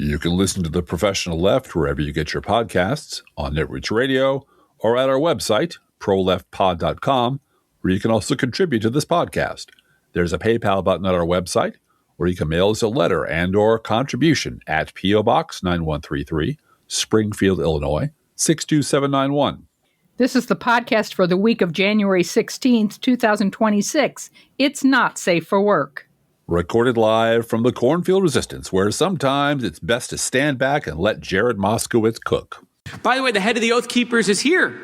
You can listen to The Professional Left wherever you get your podcasts, on Netroots Radio, or at our website, proleftpod.com, where you can also contribute to this podcast. There's a PayPal button at our website, where you can mail us a letter and or contribution at P.O. Box 9133, Springfield, Illinois, 62791. This is the podcast for the week of January 16th, 2026. It's not safe for work. Recorded live from the Cornfield Resistance, where sometimes it's best to stand back and let Jared Moskowitz cook. By the way, the head of the Oath Keepers is here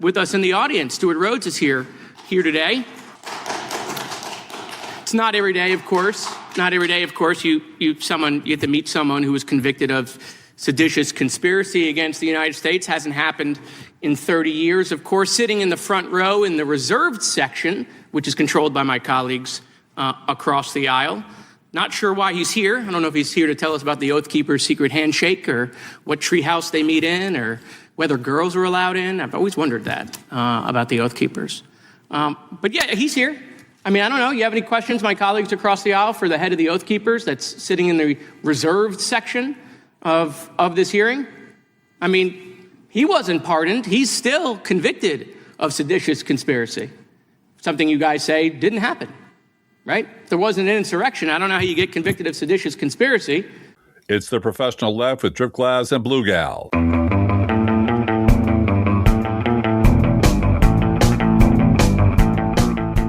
with us in the audience. Stuart Rhodes is here today. It's not every day, of course. Not every day, of course, you get to meet someone who was convicted of seditious conspiracy against the United States. Hasn't happened in 30 years. Of course, sitting in the front row in the reserved section, which is controlled by my colleagues across the aisle. Not sure why he's here. I don't know if he's here to tell us about the Oath Keepers' secret handshake or what treehouse they meet in or whether girls are allowed in. I've always wondered that about the Oath Keepers. But yeah, he's here. I mean, I don't know. You have any questions, my colleagues across the aisle, for the head of the Oath Keepers that's sitting in the reserved section of this hearing? I mean, he wasn't pardoned. He's still convicted of seditious conspiracy. Something you guys say didn't happen, right? If there wasn't an insurrection, I don't know how you get convicted of seditious conspiracy. It's The Professional Left with Driftglass and Blue Gal.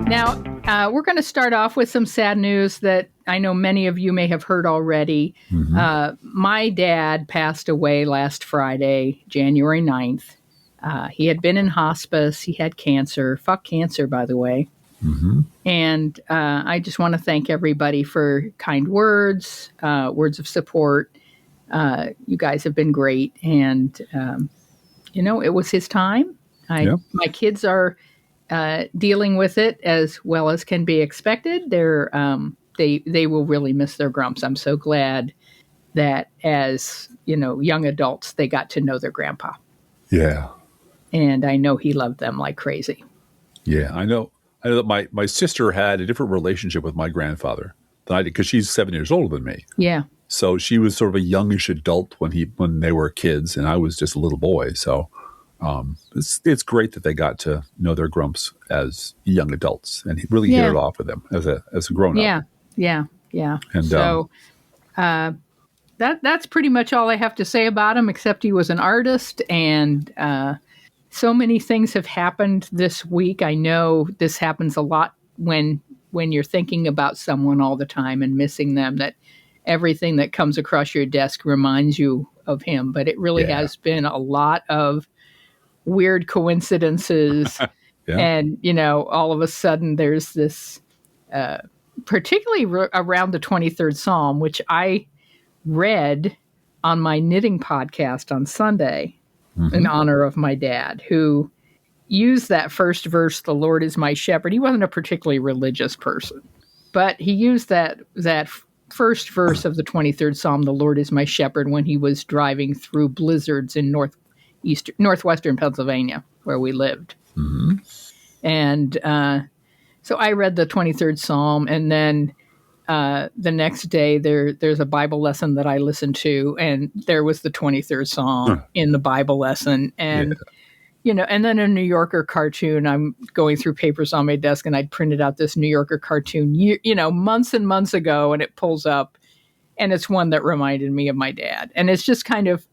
Now, we're going to start off with some sad news that I know many of you may have heard already. Mm-hmm. My dad passed away last Friday, January 9th. He had been in hospice. He had cancer. Fuck cancer, by the way. Mm-hmm. And I just want to thank everybody for kind words, words of support. You guys have been great. And, it was his time. My kids are dealing with it as well as can be expected. They will really miss their grumps. I'm so glad that as, young adults, they got to know their grandpa. Yeah. And I know he loved them like crazy. Yeah, I know that my sister had a different relationship with my grandfather than I did because she's 7 years older than me. Yeah. So she was sort of a youngish adult when they were kids, and I was just a little boy. So it's great that they got to know their grumps as young adults, and he really hit it off with them as a grown up. Yeah. And so that's pretty much all I have to say about him, except he was an artist, and so many things have happened this week. I know this happens a lot when you're thinking about someone all the time and missing them, that everything that comes across your desk reminds you of him. But it really has been a lot of weird coincidences. And, all of a sudden there's this, particularly around the 23rd Psalm, which I read on my knitting podcast on Sunday. Mm-hmm. In honor of my dad, who used that first verse, "The Lord is my shepherd." He wasn't a particularly religious person, but he used that first verse of the 23rd Psalm, "The Lord is my shepherd," when he was driving through blizzards in northwestern Pennsylvania, where we lived. Mm-hmm. And so I read the 23rd Psalm, and then the next day there's a Bible lesson that I listened to, and there was the 23rd Psalm in the Bible lesson. And, and then a New Yorker cartoon. I'm going through papers on my desk, and I'd printed out this New Yorker cartoon, months and months ago, and it pulls up, and it's one that reminded me of my dad. And it's just kind of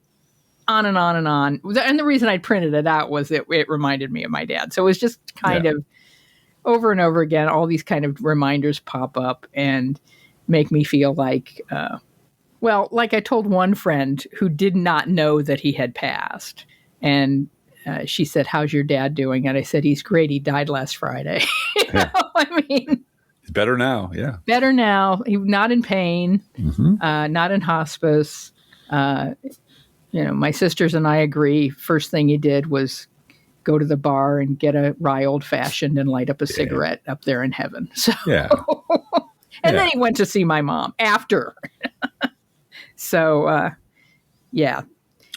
on and on and on. And the reason I printed it out was that it reminded me of my dad. So it was just kind of over and over again, all these kind of reminders pop up and make me feel like, like I told one friend who did not know that he had passed. And she said, "How's your dad doing?" And I said, "He's great. He died last Friday." I mean, he's better now. Yeah. Better now. He's not in pain, not in hospice. My sisters and I agree. First thing he did was go to the bar and get a rye old fashioned and light up a cigarette up there in heaven. So, and then he went to see my mom after. So,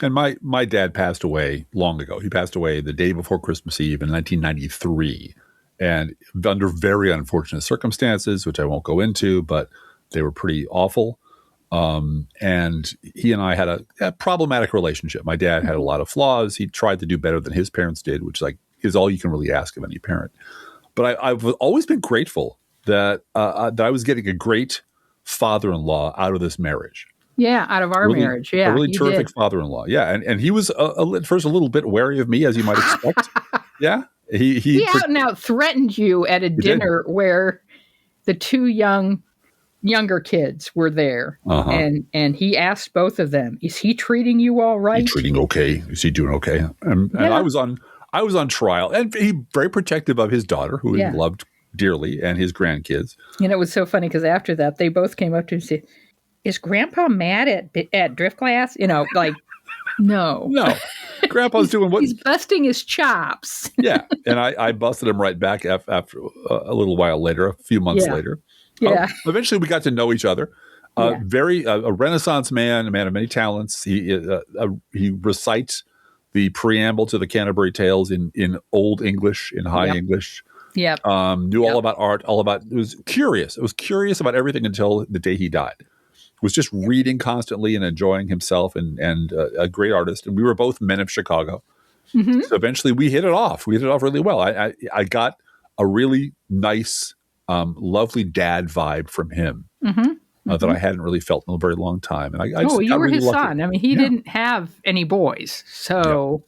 And my dad passed away long ago. He passed away the day before Christmas Eve in 1993, and under very unfortunate circumstances, which I won't go into, but they were pretty awful. And he and I had a problematic relationship. My dad had a lot of flaws. He tried to do better than his parents did, which is all you can really ask of any parent. But I've always been grateful that I was getting a great father-in-law out of this marriage. Yeah, out of our marriage. Yeah, a really terrific father-in-law. Yeah, and he was first a little bit wary of me, as you might expect. Yeah, he out and out threatened you at a dinner where the two younger kids were there, and he asked both of them, "Is he treating you all right? Is he treating okay? Is he doing okay?" And I was on trial, and he very protective of his daughter, who he loved dearly, and his grandkids. And it was so funny because after that, they both came up to him and said, "Is Grandpa mad at Driftglass?" No. Grandpa's doing what? He's busting his chops. Yeah, and I busted him right back after a little while later, a few months later. Yeah. Eventually, we got to know each other. A Renaissance man, a man of many talents. He recites the preamble to the Canterbury Tales in Old English, in High English. Yeah. Knew all about art, it was curious. It was curious about everything until the day he died. Was just reading constantly and enjoying himself, and a great artist. And we were both men of Chicago. Mm-hmm. So eventually we hit it off. We hit it off really well. I got a really nice, lovely dad vibe from him that I hadn't really felt in a very long time. And you were his son. I mean, he didn't have any boys. So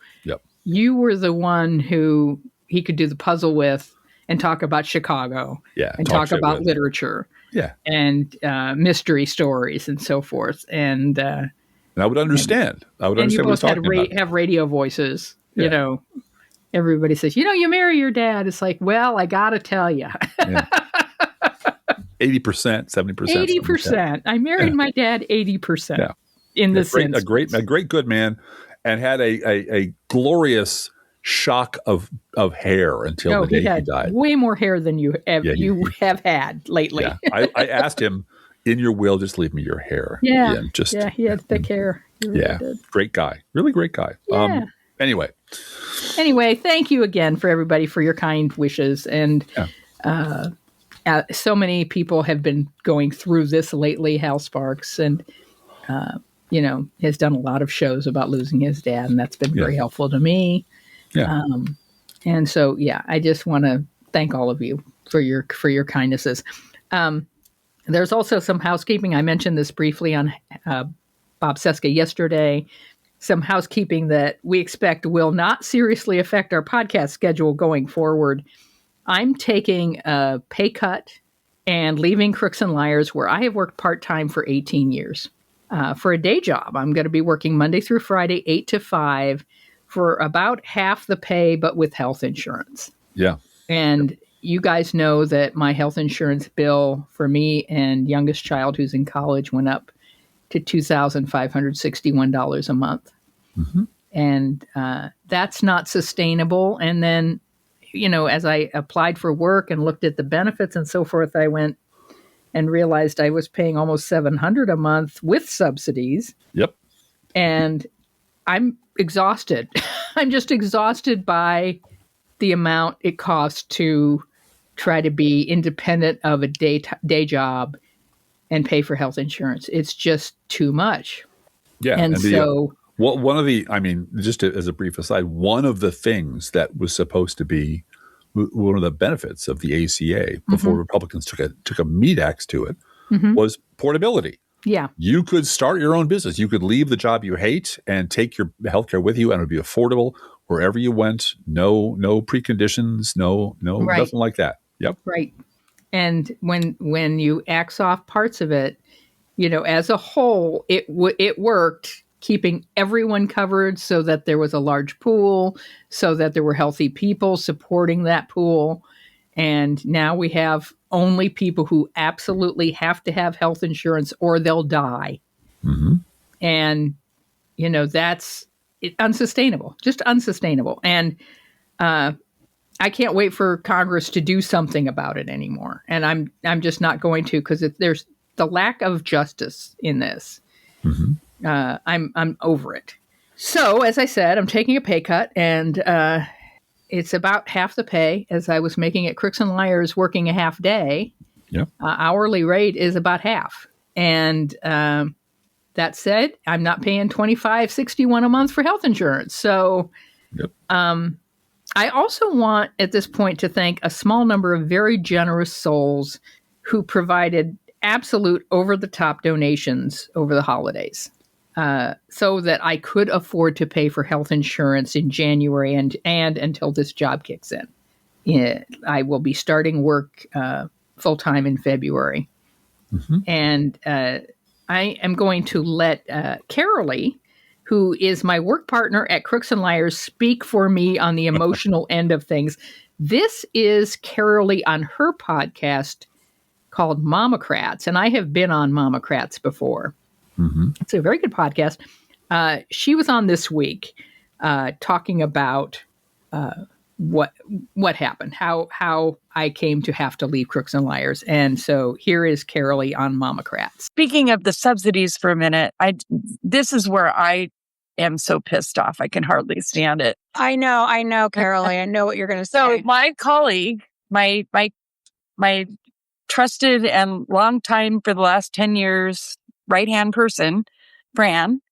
you were the one who he could do the puzzle with and talk about Chicago and talk about literature. Yeah. And mystery stories and so forth. And I would understand. I would understand what he's talking about. Have radio voices. You know, everybody says, you marry your dad. It's like, well, I got to tell you. 80%, 70%. 80%. I married my dad 80% in this sense. A great good man, and had a glorious shock of hair until the day he died. Way more hair than you have had lately. Yeah. I asked him, in your will, just leave me your hair. Yeah. He had thick hair. He really did. Great guy. Really great guy. Yeah. Anyway, thank you again for everybody for your kind wishes. And so many people have been going through this lately. Hal Sparks and has done a lot of shows about losing his dad, and that's been very helpful to me. Yeah. And so, I just want to thank all of you for your kindnesses. There's also some housekeeping. I mentioned this briefly on Bob Seska yesterday. Some housekeeping that we expect will not seriously affect our podcast schedule going forward. I'm taking a pay cut and leaving Crooks and Liars, where I have worked part-time for 18 years, for a day job. I'm going to be working Monday through Friday, 8 to 5, for about half the pay, but with health insurance. Yeah. And you guys know that my health insurance bill for me and youngest child who's in college went up to $2,561 a month. Mm-hmm. And that's not sustainable. And then, as I applied for work and looked at the benefits and so forth, I went and realized I was paying almost $700 a month with subsidies. Yep. And I'm exhausted. I'm just exhausted by the amount it costs to try to be independent of a day job and pay for health insurance. It's just too much. Yeah. And so just as a brief aside, one of the things that was supposed to be one of the benefits of the ACA before Republicans took a meat axe to it was portability. Yeah. You could start your own business. You could leave the job you hate and take your healthcare with you, and it would be affordable wherever you went. No preconditions, no nothing like that. Yep. Right. And when you axe off parts of it, as a whole, it worked, keeping everyone covered so that there was a large pool, so that there were healthy people supporting that pool. And now we have only people who absolutely have to have health insurance or they'll die. Mm-hmm. And, that's unsustainable, just unsustainable. And I can't wait for Congress to do something about it anymore. And I'm just not going to, because there's the lack of justice in this. Mm-hmm. I'm over it. So, as I said, I'm taking a pay cut, and it's about half the pay as I was making at Crooks and Liars working a half day. Yep. Hourly rate is about half. And that said, I'm not paying $25.61 a month for health insurance. So Yep. I also want at this point to thank a small number of very generous souls who provided absolute over-the-top donations over the holidays so that I could afford to pay for health insurance in January and until this job kicks in. Yeah, I will be starting work full-time in February. Mm-hmm. And I am going to let Carolee, who is my work partner at Crooks and Liars, speak for me on the emotional end of things. This is Carolee on her podcast called Momocrats, and I have been on Momocrats before. Mm-hmm. It's a very good podcast. She was on this week talking about what happened, how I came to have to leave Crooks and Liars. And so here is Carolee on Momocrats. Speaking of the subsidies for a minute, this is where I am so pissed off. I can hardly stand it. I know, Carolee. I know what you're going to say. So my colleague, my trusted and long time for the last 10 years, right-hand person, Fran,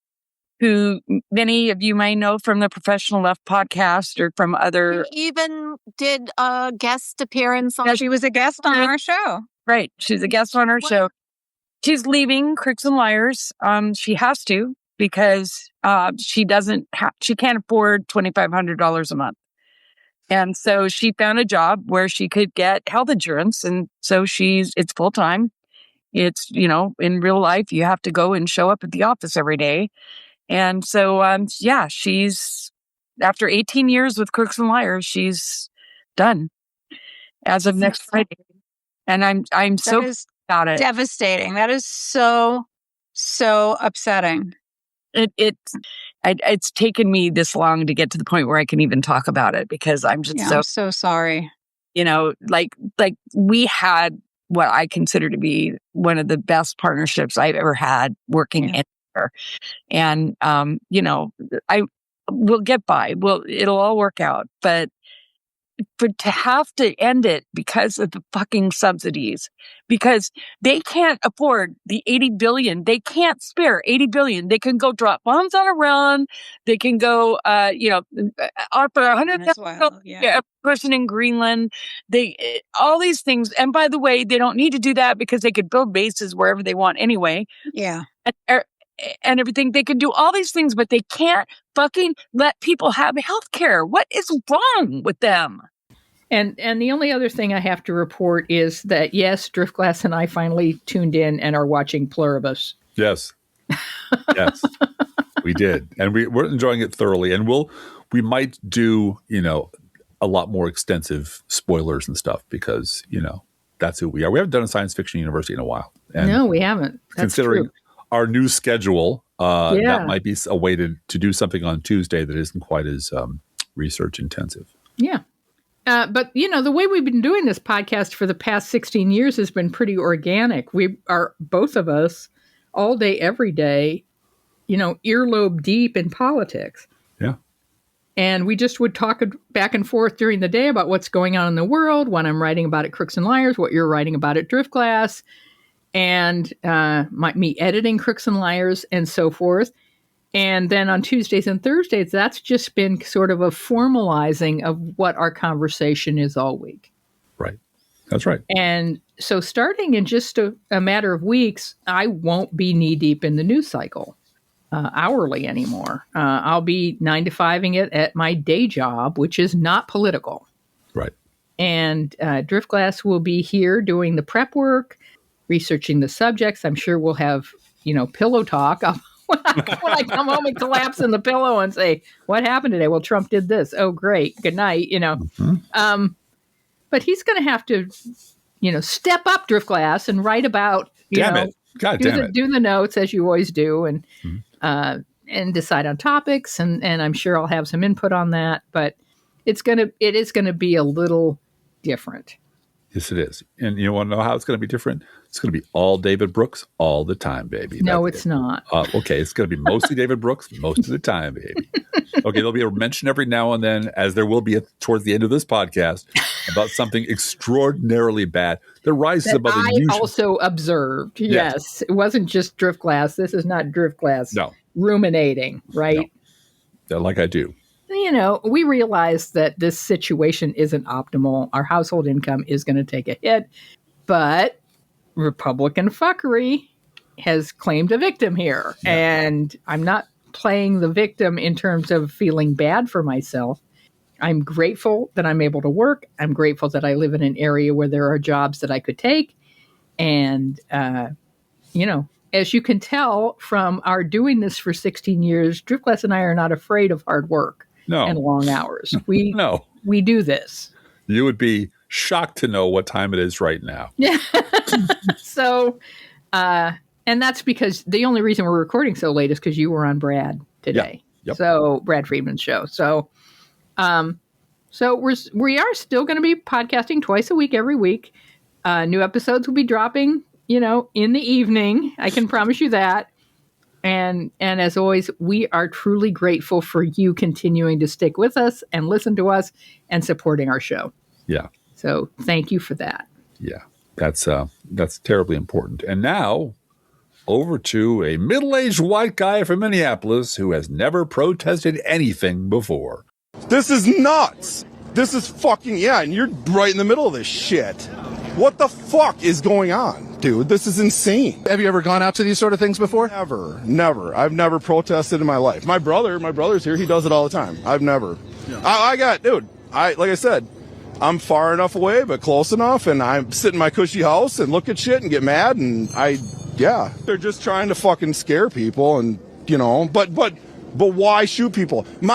who many of you may know from the Professional Left podcast or from other... She even did a guest appearance on... She was a guest on our show. Right. She's a guest on our show. She's leaving Crooks and Liars. She has to because she can't afford $2,500 a month. And so she found a job where she could get health insurance. And so it's full time. It's, in real life, you have to go and show up at the office every day. And so, she's, after 18 years with Crooks and Liars, she's done as of next Friday. And I'm so about it. Devastating. That is so upsetting. It's taken me this long to get to the point where I can even talk about it because I'm just I'm so sorry. Like we had what I consider to be one of the best partnerships I've ever had working in there. And, we'll get by. It'll all work out. But to have to end it because of the fucking subsidies, because they can't afford the $80 billion. They can't spare $80 billion. They can go drop bombs on Iran. They can go, offer $100,000 person in Greenland. All these things. And by the way, they don't need to do that because they could build bases wherever they want anyway. Yeah. And everything. They can do all these things, but they can't fucking let people have health care. What is wrong with them? And the only other thing I have to report is that, yes, Driftglass and I finally tuned in and are watching Pluribus. Yes. Yes, we did. And we're enjoying it thoroughly. And we might do, a lot more extensive spoilers and stuff because, that's who we are. We haven't done a science fiction university in a while. And no, we haven't. That's considering true. Our new schedule, that might be a way to do something on Tuesday that isn't quite as research intensive. Yeah. But, the way we've been doing this podcast for the past 16 years has been pretty organic. We are, both of us, all day, every day, earlobe deep in politics. Yeah. And we just would talk back and forth during the day about what's going on in the world, what I'm writing about at Crooks and Liars, what you're writing about at Driftglass, and me editing Crooks and Liars and so forth. And then on Tuesdays and Thursdays, that's just been sort of a formalizing of what our conversation is all week. Right. That's right. And so starting in just a matter of weeks, I won't be knee deep in the news cycle hourly anymore. I'll be 9 to 5ing it at my day job, which is not political. Right. And Driftglass will be here doing the prep work, researching the subjects. I'm sure we'll have, pillow talk. When I come home and collapse in the pillow and say, what happened today? Well, Trump did this. Oh, great. Good night. Mm-hmm. But he's going to have to, step up Driftglass and write about, do the notes as you always do and decide on topics. And I'm sure I'll have some input on that, but it is going to be a little different. Yes, it is. And you want to know how it's going to be different? It's going to be all David Brooks all the time, baby. No, it's not. Okay, it's going to be mostly David Brooks most of the time, baby. Okay, there'll be a mention every now and then, as there will be towards the end of this podcast, about something extraordinarily bad that rises That above the I usual. also observed. Yes. It wasn't just Driftglass. This is not Driftglass No. ruminating, right? No. Like I do. You know, we realize that this situation isn't optimal. Our household income is going to take a hit, but Republican fuckery has claimed a victim here. Yeah. And I'm not playing the victim in terms of feeling bad for myself. I'm grateful that I'm able to work. I'm grateful that I live in an area where there are jobs that I could take. And, you know, as you can tell from our doing this for 16 years, Driftglass and I are not afraid of hard work and long hours. We do this. You would be shocked to know what time it is right now. Yeah. So, and that's because the only reason we're recording so late is because you were on Brad today. Yep. So Brad Friedman's show. So, we are still going to be podcasting twice a week, every week. New episodes will be dropping, you know, in the evening. I can promise you that. And as always, we are truly grateful for you continuing to stick with us and listen to us and supporting our show. Yeah. So thank you for that. Yeah. That's terribly important. And now over to a middle-aged white guy from Minneapolis who has never protested anything before. This is nuts. This is fucking, and you're right in the middle of this shit. What the fuck is going on, dude? This is insane. Have you ever gone out to these sort of things before? Never. I've never protested in my life. My brother's here. He does it all the time. I've never. Yeah. Like I said, I'm far enough away, but close enough, and I sit in my cushy house and look at shit and get mad, and they're just trying to fucking scare people, and, you know, but why shoot people? You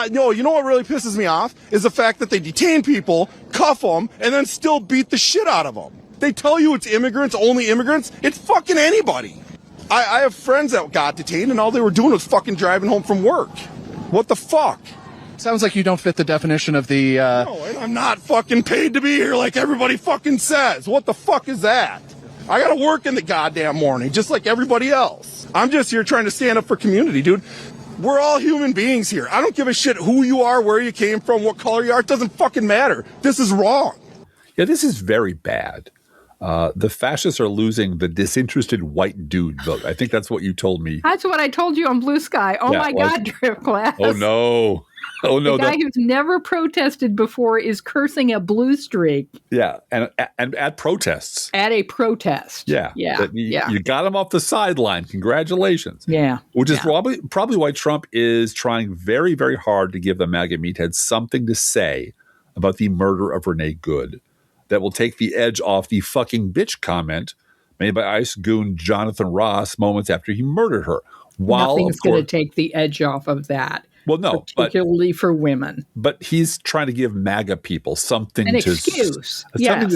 know what really pisses me off is the fact that they detain people, cuff them, and then still beat the shit out of them. They tell you it's immigrants, only immigrants. It's fucking anybody. I have friends that got detained, and all they were doing was fucking driving home from work. What the fuck? Sounds like you don't fit the definition of the... No, and I'm not fucking paid to be here like everybody fucking says. What the fuck is that? I gotta work in the goddamn morning, just like everybody else. I'm just here trying to stand up for community, dude. We're all human beings here. I don't give a shit who you are, where you came from, what color you are. It doesn't fucking matter. This is wrong. Yeah, this is very bad. The fascists are losing the disinterested white dude vote. I think that's what you told me. That's what I told you on Blue Sky. Oh, my God, Driftglass. Oh, no. Oh, no. The guy who's never protested before is cursing a blue streak. Yeah, and at protests. At a protest. Yeah. You got him off the sideline. Congratulations. Yeah. Which is probably why Trump is trying very, very hard to give the MAGA meatheads something to say about the murder of Renee Good that will take the edge off the fucking bitch comment made by ICE goon Jonathan Ross moments after he murdered her. Nothing's going to take the edge off of that. Well, no, particularly for women. But he's trying to give MAGA people something to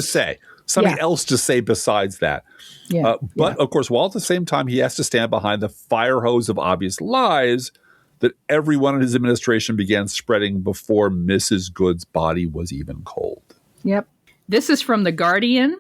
say, something else to say besides that. Yeah. But of course, while at the same time he has to stand behind the fire hose of obvious lies that everyone in his administration began spreading before Mrs. Good's body was even cold. Yep. This is from The Guardian.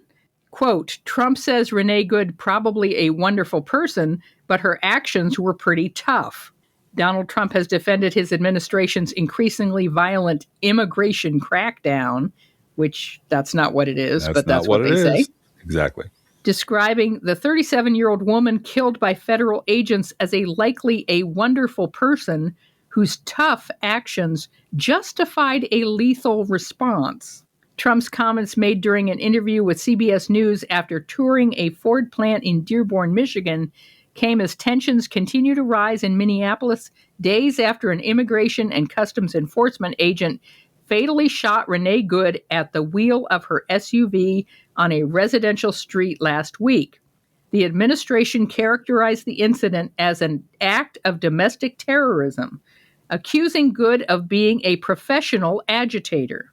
Quote, Trump says Renee Good probably a wonderful person, but her actions were pretty tough. Donald Trump has defended his administration's increasingly violent immigration crackdown, which that's not what it is, but that's what they say. Exactly. Describing the 37-year-old woman killed by federal agents as likely a wonderful person whose tough actions justified a lethal response. Trump's comments made during an interview with CBS News after touring a Ford plant in Dearborn, Michigan, came as tensions continue to rise in Minneapolis days after an immigration and customs enforcement agent fatally shot Renee Good at the wheel of her SUV on a residential street last week. The administration characterized the incident as an act of domestic terrorism, accusing Good of being a professional agitator.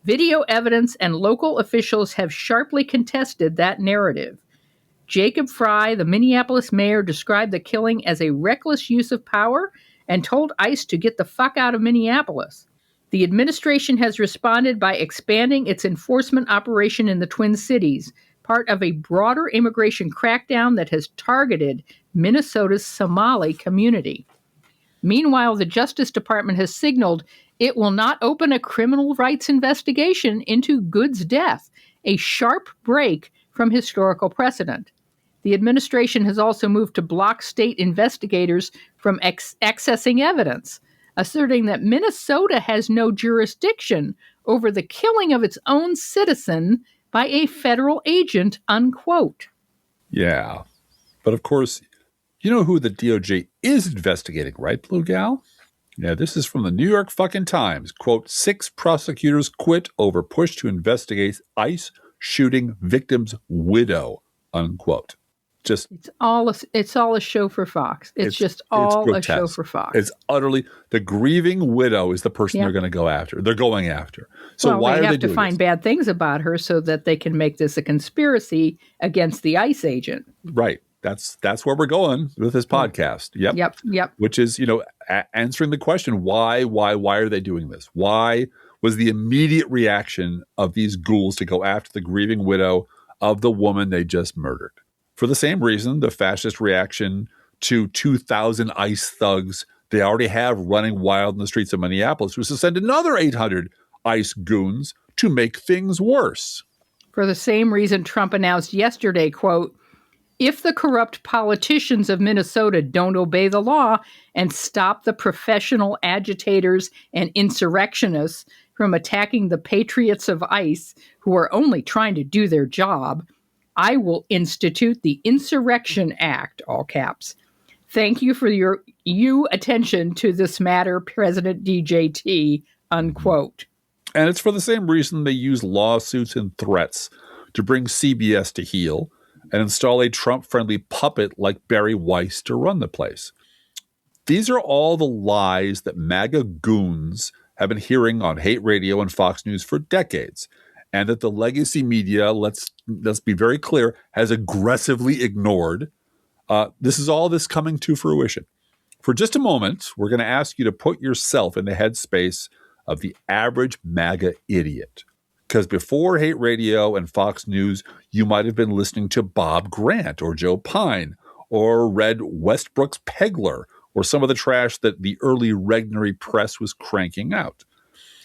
Video evidence and local officials have sharply contested that narrative. Jacob Fry, the Minneapolis mayor, described the killing as a reckless use of power and told ICE to get the fuck out of Minneapolis. The administration has responded by expanding its enforcement operation in the Twin Cities, part of a broader immigration crackdown that has targeted Minnesota's Somali community. Meanwhile, the Justice Department has signaled it will not open a criminal rights investigation into Good's death, a sharp break from historical precedent. The administration has also moved to block state investigators from accessing evidence, asserting that Minnesota has no jurisdiction over the killing of its own citizen by a federal agent, unquote. Yeah. But of course, you know who the DOJ is investigating, right, Blue Gal? Yeah, this is from the New York fucking Times. Quote, 6 prosecutors quit over push to investigate ICE shooting victim's widow, unquote. Just it's all a show for Fox. It's just all a show for Fox. It's utterly, the grieving widow is the person they're going to go after. They're going after. So why are they doing this? They have to find bad things about her so that they can make this a conspiracy against the ICE agent. Right. That's where we're going with this podcast. Yep. Which is, answering the question, why are they doing this? Why was the immediate reaction of these ghouls to go after the grieving widow of the woman they just murdered? For the same reason, the fascist reaction to 2,000 ICE thugs they already have running wild in the streets of Minneapolis was to send another 800 ICE goons to make things worse. For the same reason, Trump announced yesterday, quote, if the corrupt politicians of Minnesota don't obey the law and stop the professional agitators and insurrectionists from attacking the patriots of ICE who are only trying to do their job, I will institute the Insurrection Act, all caps. Thank you for your attention to this matter, President DJT, unquote. And it's for the same reason they use lawsuits and threats to bring CBS to heel and install a Trump-friendly puppet like Barry Weiss to run the place. These are all the lies that MAGA goons have been hearing on hate radio and Fox News for decades, and that the legacy media, let's be very clear, has aggressively ignored. This is all this coming to fruition. For just a moment, we're going to ask you to put yourself in the headspace of the average MAGA idiot. Because before hate radio and Fox News, you might have been listening to Bob Grant or Joe Pine or read Westbrook's Pegler or some of the trash that the early Regnery press was cranking out.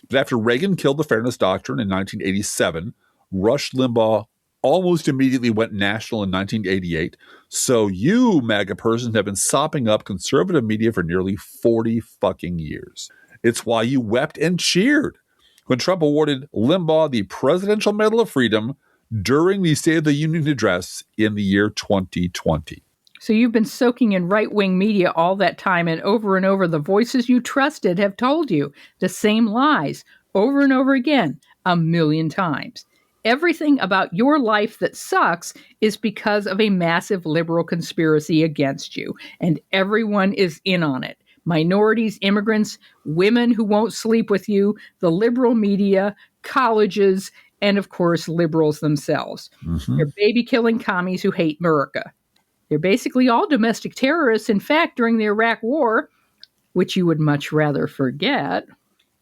But after Reagan killed the Fairness Doctrine in 1987, Rush Limbaugh almost immediately went national in 1988. So you, MAGA persons, have been sopping up conservative media for nearly 40 fucking years. It's why you wept and cheered when Trump awarded Limbaugh the Presidential Medal of Freedom during the State of the Union address in the year 2020. So you've been soaking in right-wing media all that time, and over the voices you trusted have told you the same lies over and over again, 1,000,000 times. Everything about your life that sucks is because of a massive liberal conspiracy against you, and everyone is in on it. Minorities, immigrants, women who won't sleep with you, the liberal media, colleges, and of course, liberals themselves. Mm-hmm. They're baby-killing commies who hate America. They're basically all domestic terrorists. In fact, during the Iraq War, which you would much rather forget,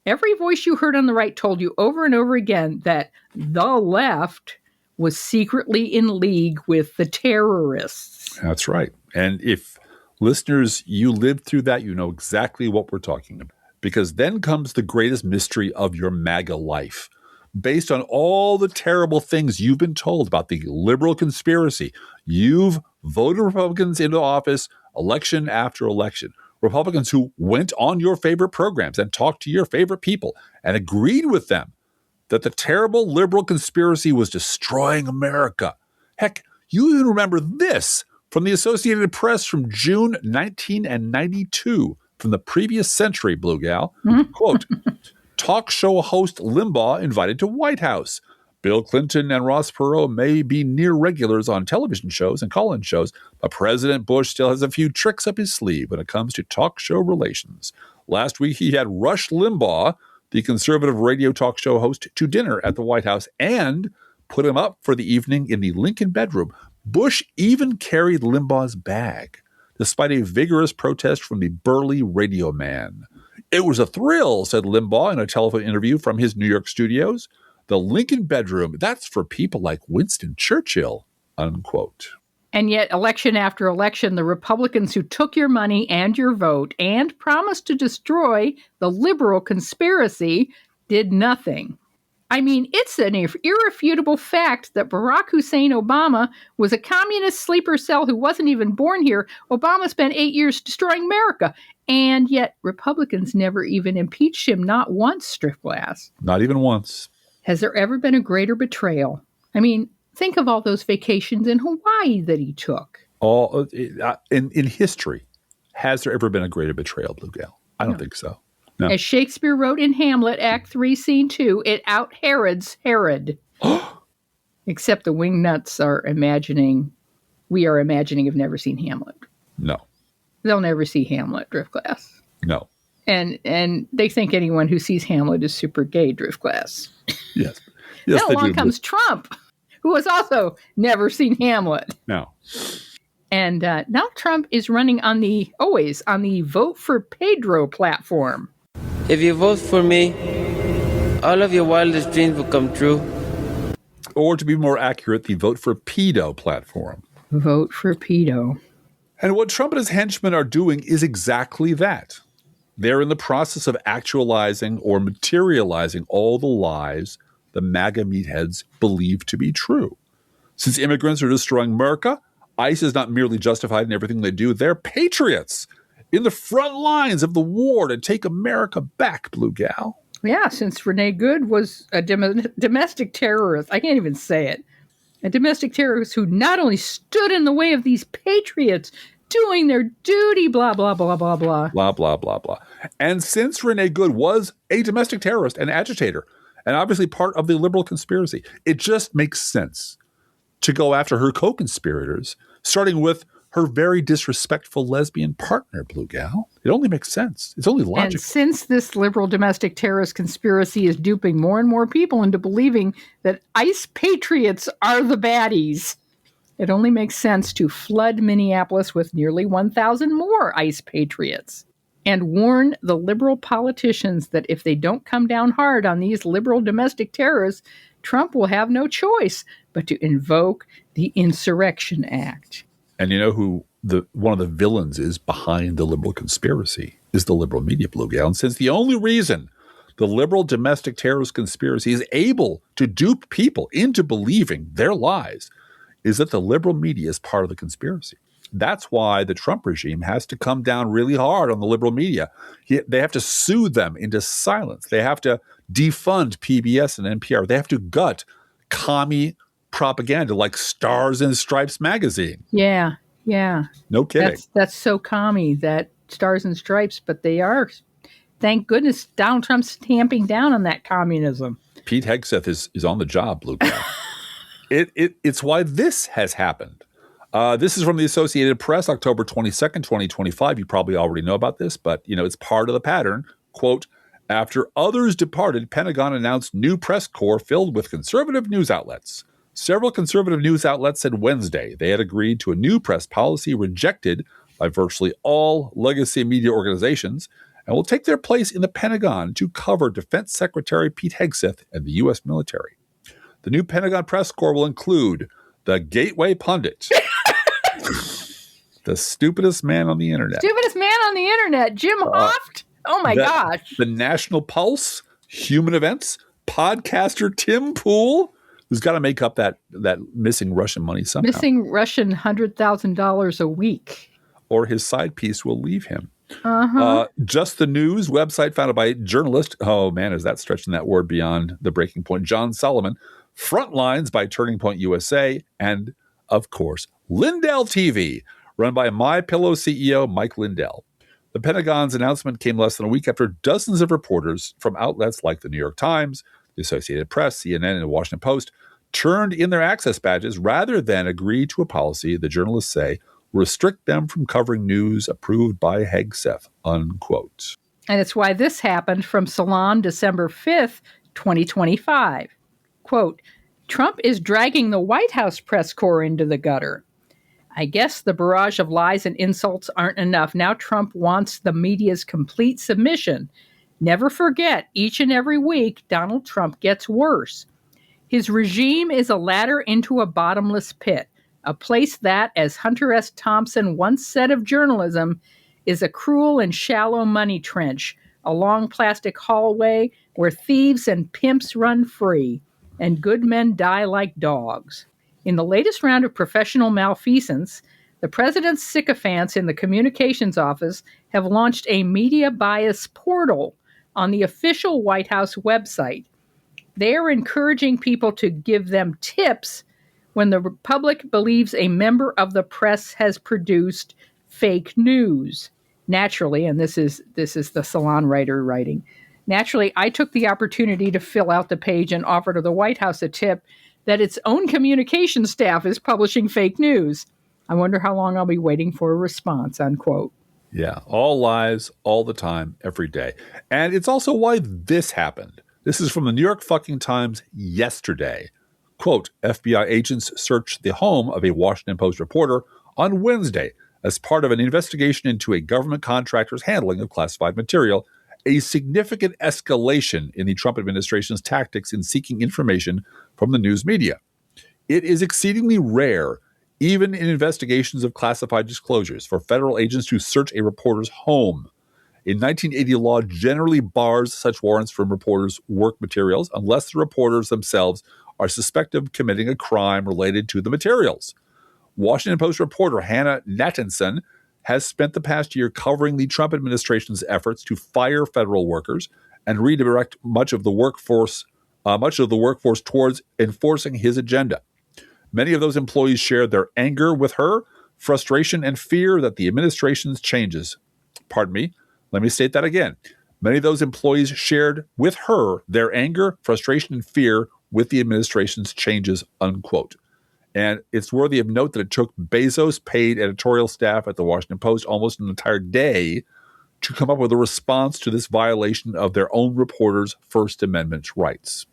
every voice you heard on the right told you over and over again that the left was secretly in league with the terrorists. That's right. And if listeners, you lived through that, you know exactly what we're talking about. Because then comes the greatest mystery of your MAGA life. Based on all the terrible things you've been told about the liberal conspiracy, you've voted Republicans into office election after election. Republicans who went on your favorite programs and talked to your favorite people and agreed with them that the terrible liberal conspiracy was destroying America. Heck, you even remember this from the Associated Press from June 1992, from the previous century, Blue Gal. Quote, talk show host Limbaugh invited to White House. Bill Clinton and Ross Perot may be near regulars on television shows and call-in shows, but President Bush still has a few tricks up his sleeve when it comes to talk show relations. Last week, he had Rush Limbaugh, the conservative radio talk show host, to dinner at the White House and put him up for the evening in the Lincoln bedroom. Bush even carried Limbaugh's bag, despite a vigorous protest from the burly radio man. It was a thrill, said Limbaugh in a telephone interview from his New York studios. The Lincoln bedroom, that's for people like Winston Churchill, unquote. And yet, election after election, the Republicans who took your money and your vote and promised to destroy the liberal conspiracy did nothing. I mean, it's an irrefutable fact that Barack Hussein Obama was a communist sleeper cell who wasn't even born here. Obama spent 8 years destroying America. And yet, Republicans never even impeached him, not once, Driftglass. Not even once. Has there ever been a greater betrayal? I mean, think of all those vacations in Hawaii that he took. All in history, has there ever been a greater betrayal, Blue Gal? I don't think so. No. As Shakespeare wrote in Hamlet, Act 3, Scene 2, it out-Herods Herod. Except the wingnuts we are imagining have never seen Hamlet. No. They'll never see Hamlet, Driftglass. No. And they think anyone who sees Hamlet is super gay, Driftglass. Yes. Then along comes Trump, who has also never seen Hamlet. No. And now Trump is running always on the Vote for Pedro platform. If you vote for me, all of your wildest dreams will come true. Or to be more accurate, the Vote for Pedo platform. Vote for Pedo. And what Trump and his henchmen are doing is exactly that. They're in the process of actualizing or materializing all the lies the MAGA meatheads believe to be true. Since immigrants are destroying America, ICE is not merely justified in everything they do. They're patriots in the front lines of the war to take America back, Blue Gal. Yeah, since Renee Good was a domestic terrorist. I can't even say it. A domestic terrorist who not only stood in the way of these patriots doing their duty, blah, blah, blah, blah, blah. Blah, blah, blah, blah. And since Renee Good was a domestic terrorist and agitator, and obviously part of the liberal conspiracy, it just makes sense to go after her co-conspirators, starting with her very disrespectful lesbian partner, Blue Gal. It only makes sense. It's only logical. And since this liberal domestic terrorist conspiracy is duping more and more people into believing that ICE patriots are the baddies, it only makes sense to flood Minneapolis with nearly 1,000 more ICE patriots and warn the liberal politicians that if they don't come down hard on these liberal domestic terrorists, Trump will have no choice but to invoke the Insurrection Act. And you know who one of the villains is behind the liberal conspiracy is the liberal media, Blue Gal. And since the only reason the liberal domestic terrorist conspiracy is able to dupe people into believing their lies is that the liberal media is part of the conspiracy. That's why the Trump regime has to come down really hard on the liberal media. They have to soothe them into silence. They have to defund PBS and NPR. They have to gut commie propaganda like Stars and Stripes magazine. Yeah. No kidding. That's so commie, that Stars and Stripes, but they are. Thank goodness Donald Trump's tamping down on that communism. Pete Hegseth is on the job, Blue Gal. It's why this has happened. This is from the Associated Press, October 22nd, 2025. You probably already know about this, but it's part of the pattern. Quote, after others departed, Pentagon announced new press corps filled with conservative news outlets. Several conservative news outlets said Wednesday they had agreed to a new press policy rejected by virtually all legacy media organizations and will take their place in the Pentagon to cover Defense Secretary Pete Hegseth and the U.S. military. The new Pentagon press corps will include the Gateway Pundit, the stupidest man on the internet. Stupidest man on the internet, Jim Hoft. Oh my gosh. The National Pulse, Human Events, podcaster Tim Pool, who's got to make up that missing Russian money somehow. Missing Russian $100,000 a week. Or his side piece will leave him. Uh-huh. Just the News, website founded by journalist, oh man, is that stretching that word beyond the breaking point, John Solomon. Frontlines by Turning Point USA. And, of course, Lindell TV, run by MyPillow CEO Mike Lindell. The Pentagon's announcement came less than a week after dozens of reporters from outlets like the New York Times, the Associated Press, CNN, and the Washington Post turned in their access badges rather than agree to a policy the journalists say will restrict them from covering news approved by Hegseth, unquote. And it's why this happened from Salon December 5th, 2025. Quote, Trump is dragging the White House press corps into the gutter. I guess the barrage of lies and insults aren't enough. Now Trump wants the media's complete submission. Never forget, each and every week, Donald Trump gets worse. His regime is a ladder into a bottomless pit. a place that, as Hunter S. Thompson once said of journalism, is a cruel and shallow money trench, a long plastic hallway where thieves and pimps run free, and good men die like dogs. In the latest round of professional malfeasance, the president's sycophants in the communications office have launched a media bias portal on the official White House website. They are encouraging people to give them tips when the public believes a member of the press has produced fake news. Naturally, and this is the salon writer writing, naturally, I took the opportunity to fill out the page and offer to the White House a tip that its own communication staff is publishing fake news. I wonder how long I'll be waiting for a response, unquote. Yeah, all lies, all the time, every day. And it's also why this happened. This is from the New York fucking Times yesterday. Quote, FBI agents searched the home of a Washington Post reporter on Wednesday as part of an investigation into a government contractor's handling of classified material, a significant escalation in the Trump administration's tactics in seeking information from the news media. It is exceedingly rare, even in investigations of classified disclosures, for federal agents to search a reporter's home. A 1980 law generally bars such warrants from reporters' work materials unless the reporters themselves are suspected of committing a crime related to the materials. Washington Post reporter Hannah Nathanson has spent the past year covering the Trump administration's efforts to fire federal workers and redirect much of the workforce towards enforcing his agenda. Many of those employees shared their anger with her, frustration, and fear that the administration's changes. Pardon me, let me state that again. Many of those employees shared with her their anger, frustration, and fear with the administration's changes, unquote. And it's worthy of note that it took Bezos' paid editorial staff at the Washington Post almost an entire day to come up with a response to this violation of their own reporters' First Amendment rights.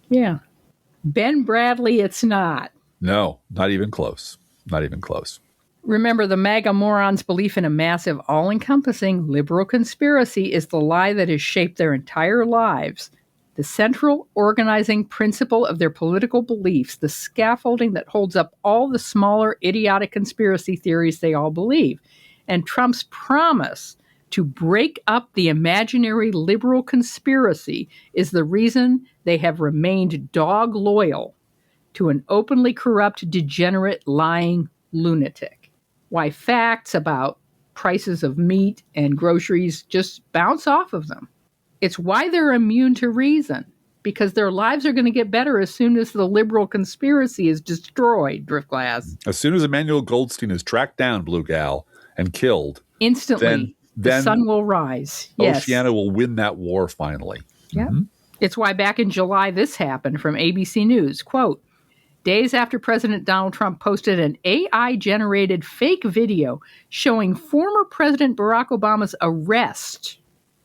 Yeah. Ben Bradley, it's not. No, not even close. Not even close. Remember, the MAGA morons' belief in a massive, all-encompassing liberal conspiracy is the lie that has shaped their entire lives. The central organizing principle of their political beliefs, the scaffolding that holds up all the smaller, idiotic conspiracy theories they all believe. And Trump's promise to break up the imaginary liberal conspiracy is the reason they have remained dog loyal to an openly corrupt, degenerate, lying lunatic. Why facts about prices of meat and groceries just bounce off of them. It's why they're immune to reason, because their lives are going to get better as soon as the liberal conspiracy is destroyed, Driftglass. As soon as Emmanuel Goldstein is tracked down, Blue Gal, and killed, instantly, the sun will rise. Yes. Oceana will win that war finally. Yeah. Mm-hmm. It's why back in July this happened from ABC News. Quote, days after President Donald Trump posted an AI-generated fake video showing former President Barack Obama's arrest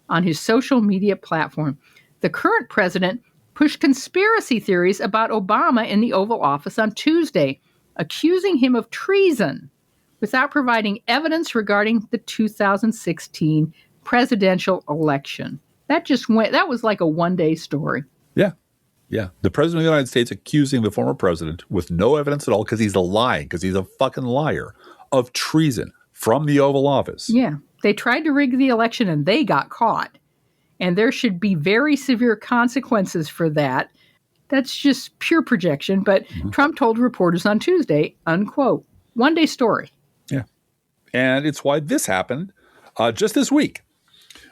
on his social media platform, the current president pushed conspiracy theories about Obama in the Oval Office on Tuesday, accusing him of treason without providing evidence regarding the 2016 presidential election. That was like a one-day story. Yeah. Yeah. The president of the United States accusing the former president with no evidence at all because he's a fucking liar, of treason from the Oval Office. Yeah. They tried to rig the election and they got caught. And there should be very severe consequences for that. That's just pure projection. But Trump told reporters on Tuesday, unquote, one-day story. Yeah. And it's why this happened just this week.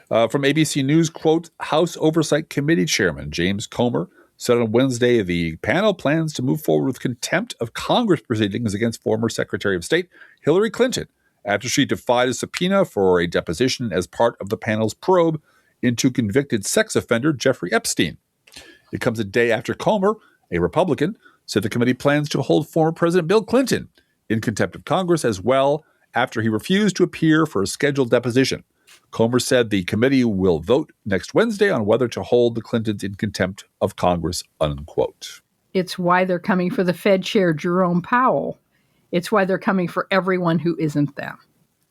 From ABC News, quote, House Oversight Committee Chairman James Comer said on Wednesday the panel plans to move forward with contempt of Congress proceedings against former Secretary of State Hillary Clinton after she defied a subpoena for a deposition as part of the panel's probe into convicted sex offender Jeffrey Epstein. It comes a day after Comer, a Republican, said the committee plans to hold former President Bill Clinton in contempt of Congress as well after he refused to appear for a scheduled deposition. Comer said the committee will vote next Wednesday on whether to hold the Clintons in contempt of Congress, unquote. It's why they're coming for the Fed chair, Jerome Powell. It's why they're coming for everyone who isn't them.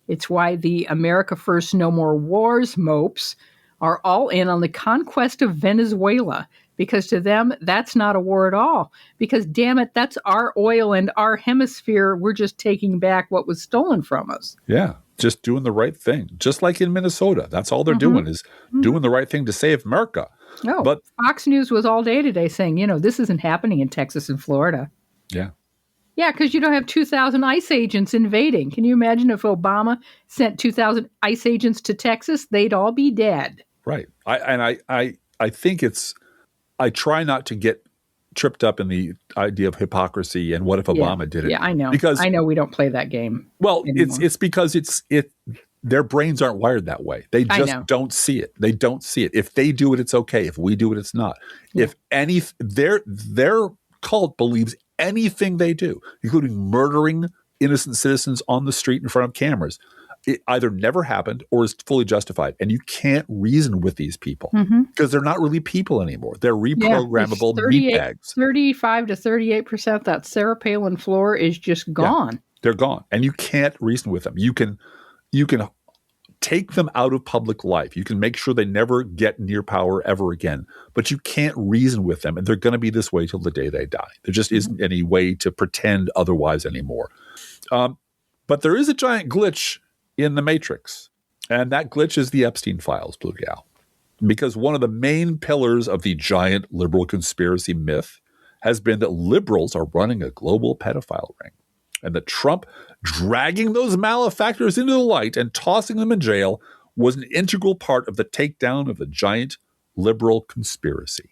It's why the America First No More Wars mopes are all in on the conquest of Venezuela, because to them, that's not a war at all. Because, damn it, that's our oil and our hemisphere. We're just taking back what was stolen from us. Yeah, just doing the right thing. Just like in Minnesota. That's all they're doing is doing the right thing to save America. No, but Fox News was all day today saying, this isn't happening in Texas and Florida. Yeah. Yeah, because you don't have 2,000 ICE agents invading. Can you imagine if Obama sent 2,000 ICE agents to Texas? They'd all be dead. Right. I think I try not to get tripped up in the idea of hypocrisy and what if Obama did it. Yeah, I know. Because I know we don't play that game. Well, anymore. it's because their brains aren't wired that way. They just don't see it. They don't see it. If they do it, it's okay. If we do it, it's not. Yeah. If their cult believes anything they do, including murdering innocent citizens on the street in front of cameras, it either never happened or is fully justified. And you can't reason with these people because they're not really people anymore. They're reprogrammable meatbags. 35 to 38%, that Sarah Palin floor is just gone. Yeah, they're gone. And you can't reason with them. You can take them out of public life. You can make sure they never get near power ever again, but you can't reason with them. And they're going to be this way till the day they die. There just isn't any way to pretend otherwise anymore. But there is a giant glitch in the Matrix. And that glitch is the Epstein Files, Blue Gal. Because one of the main pillars of the giant liberal conspiracy myth has been that liberals are running a global pedophile ring. And that Trump dragging those malefactors into the light and tossing them in jail was an integral part of the takedown of the giant liberal conspiracy.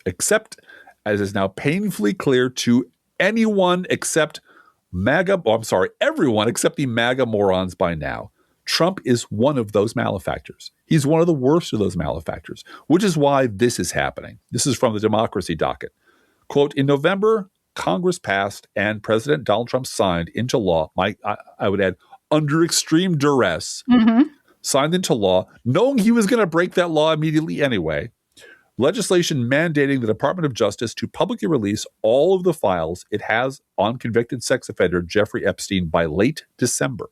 Except, as is now painfully clear to everyone except everyone except the MAGA morons by now, Trump is one of those malefactors. He's one of the worst of those malefactors, which is why this is happening. This is from the Democracy Docket. Quote, in November, Congress passed and President Donald Trump signed into law, I would add, under extreme duress, signed into law, knowing he was going to break that law immediately anyway, legislation mandating the Department of Justice to publicly release all of the files it has on convicted sex offender Jeffrey Epstein by late December.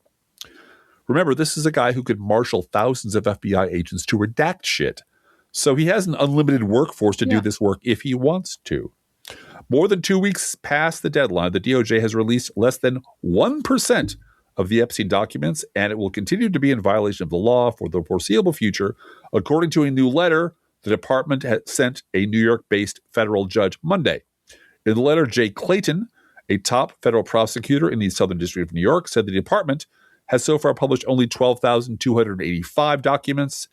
Remember, this is a guy who could marshal thousands of FBI agents to redact shit. So he has an unlimited workforce to do this work if he wants to. More than 2 weeks past the deadline, the DOJ has released less than 1% of the Epstein documents, and it will continue to be in violation of the law for the foreseeable future, according to a new letter the department had sent a New York-based federal judge Monday. In the letter, Jay Clayton, a top federal prosecutor in the Southern District of New York, said the department has so far published only 12,285 documents,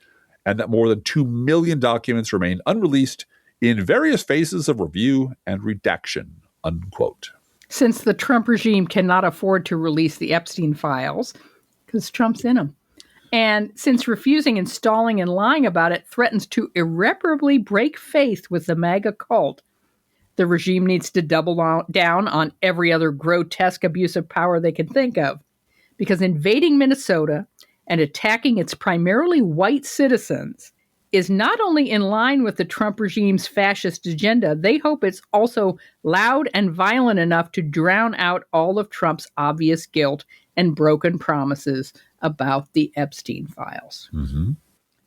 and that more than 2 million documents remain unreleased in various phases of review and redaction, unquote. Since the Trump regime cannot afford to release the Epstein files, because Trump's in them, and since refusing, installing, and lying about it threatens to irreparably break faith with the MAGA cult, the regime needs to double down on every other grotesque abuse of power they can think of. Because invading Minnesota and attacking its primarily white citizens is not only in line with the Trump regime's fascist agenda, they hope it's also loud and violent enough to drown out all of Trump's obvious guilt and broken promises about the Epstein files.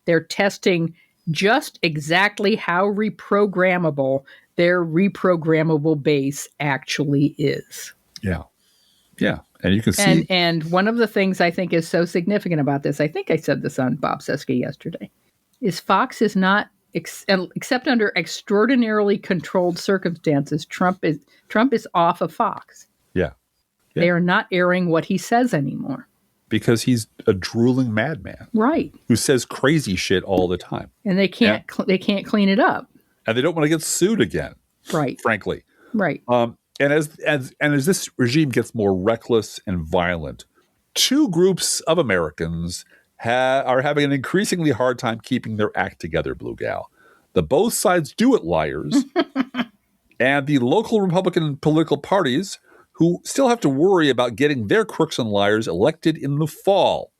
They're testing just exactly how reprogrammable their reprogrammable base actually is. Yeah. Yeah. And you can see. And one of the things I think is so significant about this, I think I said this on Bob Cesca yesterday, is Fox is not, except under extraordinarily controlled circumstances, Trump is off of Fox. Yeah. They are not airing what he says anymore. Because he's a drooling madman. Right. Who says crazy shit all the time. And they can't clean it up. And they don't want to get sued again. Right. Frankly. Right. And as this regime gets more reckless and violent, two groups of Americans are having an increasingly hard time keeping their act together, Blue Gal. The both sides do it liars and the local Republican political parties who still have to worry about getting their crooks and liars elected in the fall.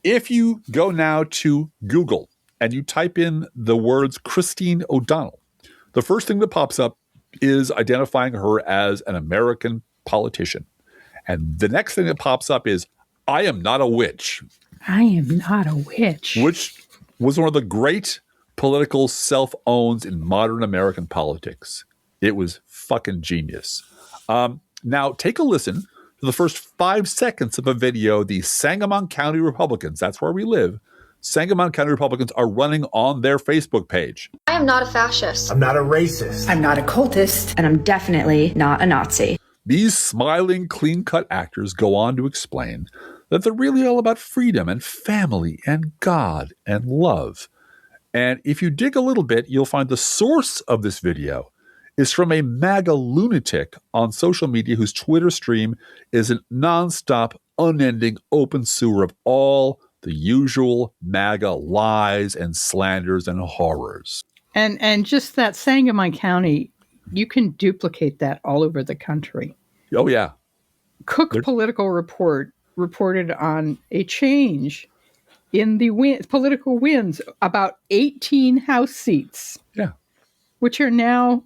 If you go now to Google and you type in the words Christine O'Donnell, the first thing that pops up is identifying her as an American politician. And the next thing that pops up is, I am not a witch. I am not a witch. Which was one of the great political self-owns in modern American politics. It was fucking genius. Now, take a listen to the first 5 seconds of a video the Sangamon County Republicans, that's where we live, Sangamon County Republicans are running on their Facebook page. I am not a fascist. I'm not a racist. I'm not a cultist. And I'm definitely not a Nazi. These smiling, clean-cut actors go on to explain that they're really all about freedom and family and God and love. And if you dig a little bit, you'll find the source of this video is from a MAGA lunatic on social media whose Twitter stream is a nonstop, unending open sewer of all the usual MAGA lies and slanders and horrors. And just that Sangamon County, you can duplicate that all over the country. Oh, yeah. Cook Political Report reported on a change in the political wins, about 18 House seats. Yeah. Which are now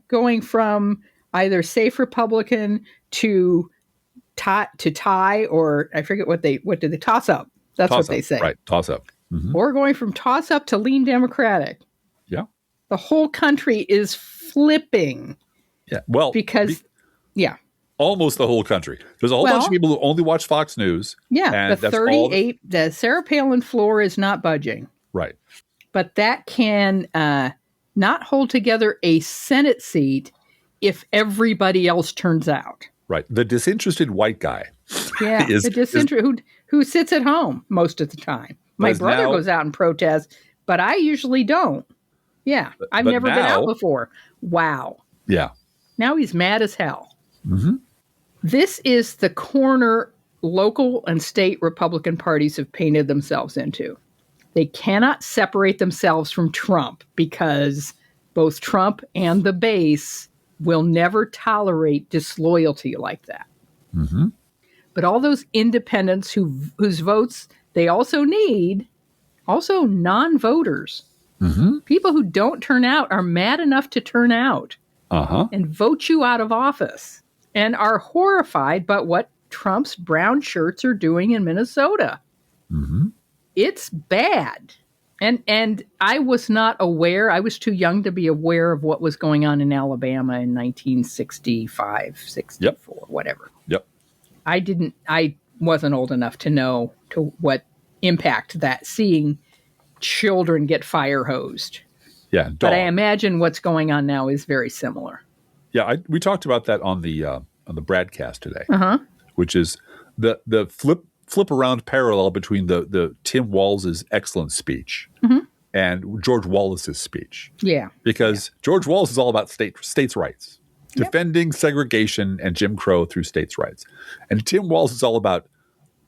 going from either safe Republican to tie, or I forget what did they toss up. That's what they say. Right, toss up. Mm-hmm. Or going from toss up to lean Democratic. Yeah. The whole country is flipping. Yeah. Well, yeah. Almost the whole country. There's a whole bunch of people who only watch Fox News. Yeah. And the 38, the Sarah Palin floor is not budging. Right. But that can not hold together a Senate seat if everybody else turns out. Right. The disinterested white guy. Yeah. The disinterested who sits at home most of the time. My brother goes out and protests, but I usually don't. Yeah. I've never been out before. Wow. Yeah. Now he's mad as hell. Mm-hmm. This is the corner local and state Republican parties have painted themselves into. They cannot separate themselves from Trump because both Trump and the base will never tolerate disloyalty like that. Mm-hmm. But all those independents whose votes they also need, also non-voters, people who don't turn out are mad enough to turn out and vote you out of office and are horrified by what Trump's brown shirts are doing in Minnesota. Mm-hmm. It's bad. And I was not aware. I was too young to be aware of what was going on in Alabama in 1965, 64, whatever. Yep. I wasn't old enough to know to what impact that seeing children get fire hosed. Yeah. But I imagine what's going on now is very similar. Yeah. We talked about that on the broadcast today, which is the flip around parallel between the Tim Walz's excellent speech and George Wallace's speech. Yeah. Because George Wallace is all about states' rights, defending segregation and Jim Crow through states' rights. And Tim Walz is all about,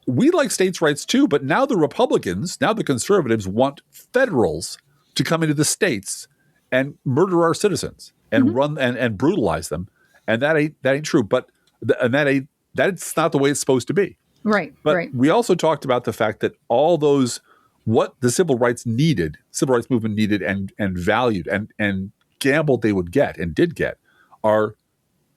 we like states' rights too, but now the Republicans, now the conservatives want federals to come into the states and murder our citizens and run and brutalize them. And that ain't true. But that's not the way it's supposed to be. Right. But we also talked about the fact that all those, what the civil rights movement needed and valued and gambled they would get and did get are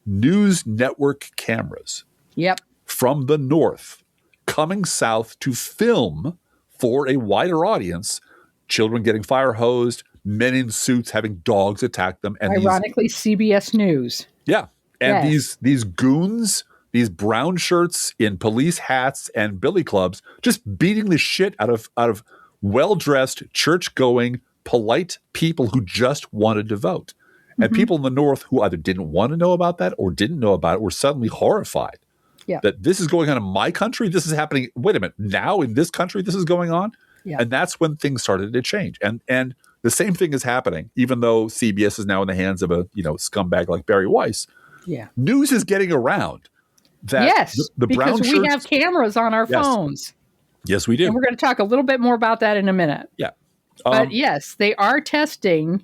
news network cameras. Yep. From the North coming south to film for a wider audience, children getting fire hosed, men in suits having dogs attack them. And ironically, CBS News. Yeah. And these goons, these brown shirts in police hats and billy clubs, just beating the shit out of well-dressed, church-going, polite people who just wanted to vote. And people in the North who either didn't want to know about that or didn't know about it were suddenly horrified. Yeah. That this is going on in my country. This is happening. Wait a minute. Now in this country, this is going on. Yeah. And that's when things started to change. And the same thing is happening, even though CBS is now in the hands of a scumbag like Barry Weiss. Yeah. News is getting around. That the brown because we have cameras on our phones. Yes, we do. And we're going to talk a little bit more about that in a minute. Yeah. But yes, they are testing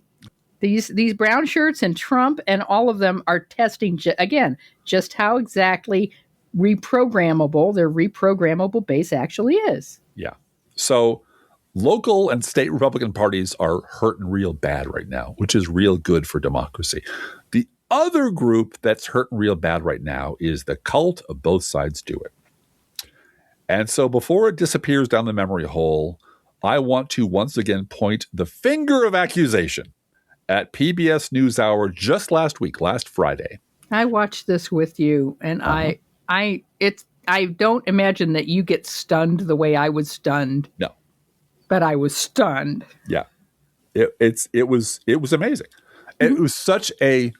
these brown shirts, and Trump and all of them are testing, just how exactly their reprogrammable base actually is. Yeah. So local and state Republican parties are hurting real bad right now, which is real good for democracy. The other group that's hurting real bad right now is the cult of both sides do it. And so before it disappears down the memory hole, I want to once again point the finger of accusation at PBS NewsHour just last Friday. I watched this with you, and I don't imagine that you get stunned the way I was stunned. No, but I was stunned. Yeah, it was amazing. Mm-hmm. It was such a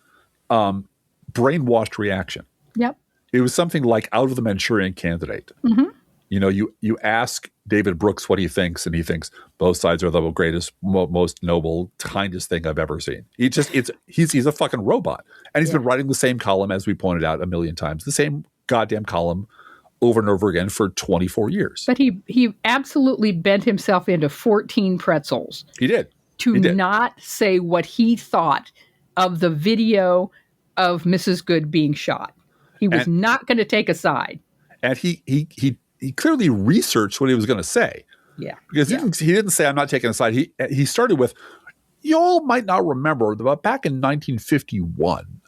brainwashed reaction. Yep. It was something like out of the Manchurian Candidate. Mm-hmm. You know, you ask David Brooks what he thinks, and he thinks both sides are the greatest, most noble, kindest thing I've ever seen. He's a fucking robot, and he's been writing the same column, as we pointed out a million times, the same goddamn column over and over again for 24 years. But he absolutely bent himself into 14 pretzels. He did. To not say what he thought of the video of Mrs. Good being shot. He was not going to take a side. And he clearly researched what he was going to say. Yeah. Because he didn't say, I'm not taking a side. He started with, y'all might not remember, but back in 1951,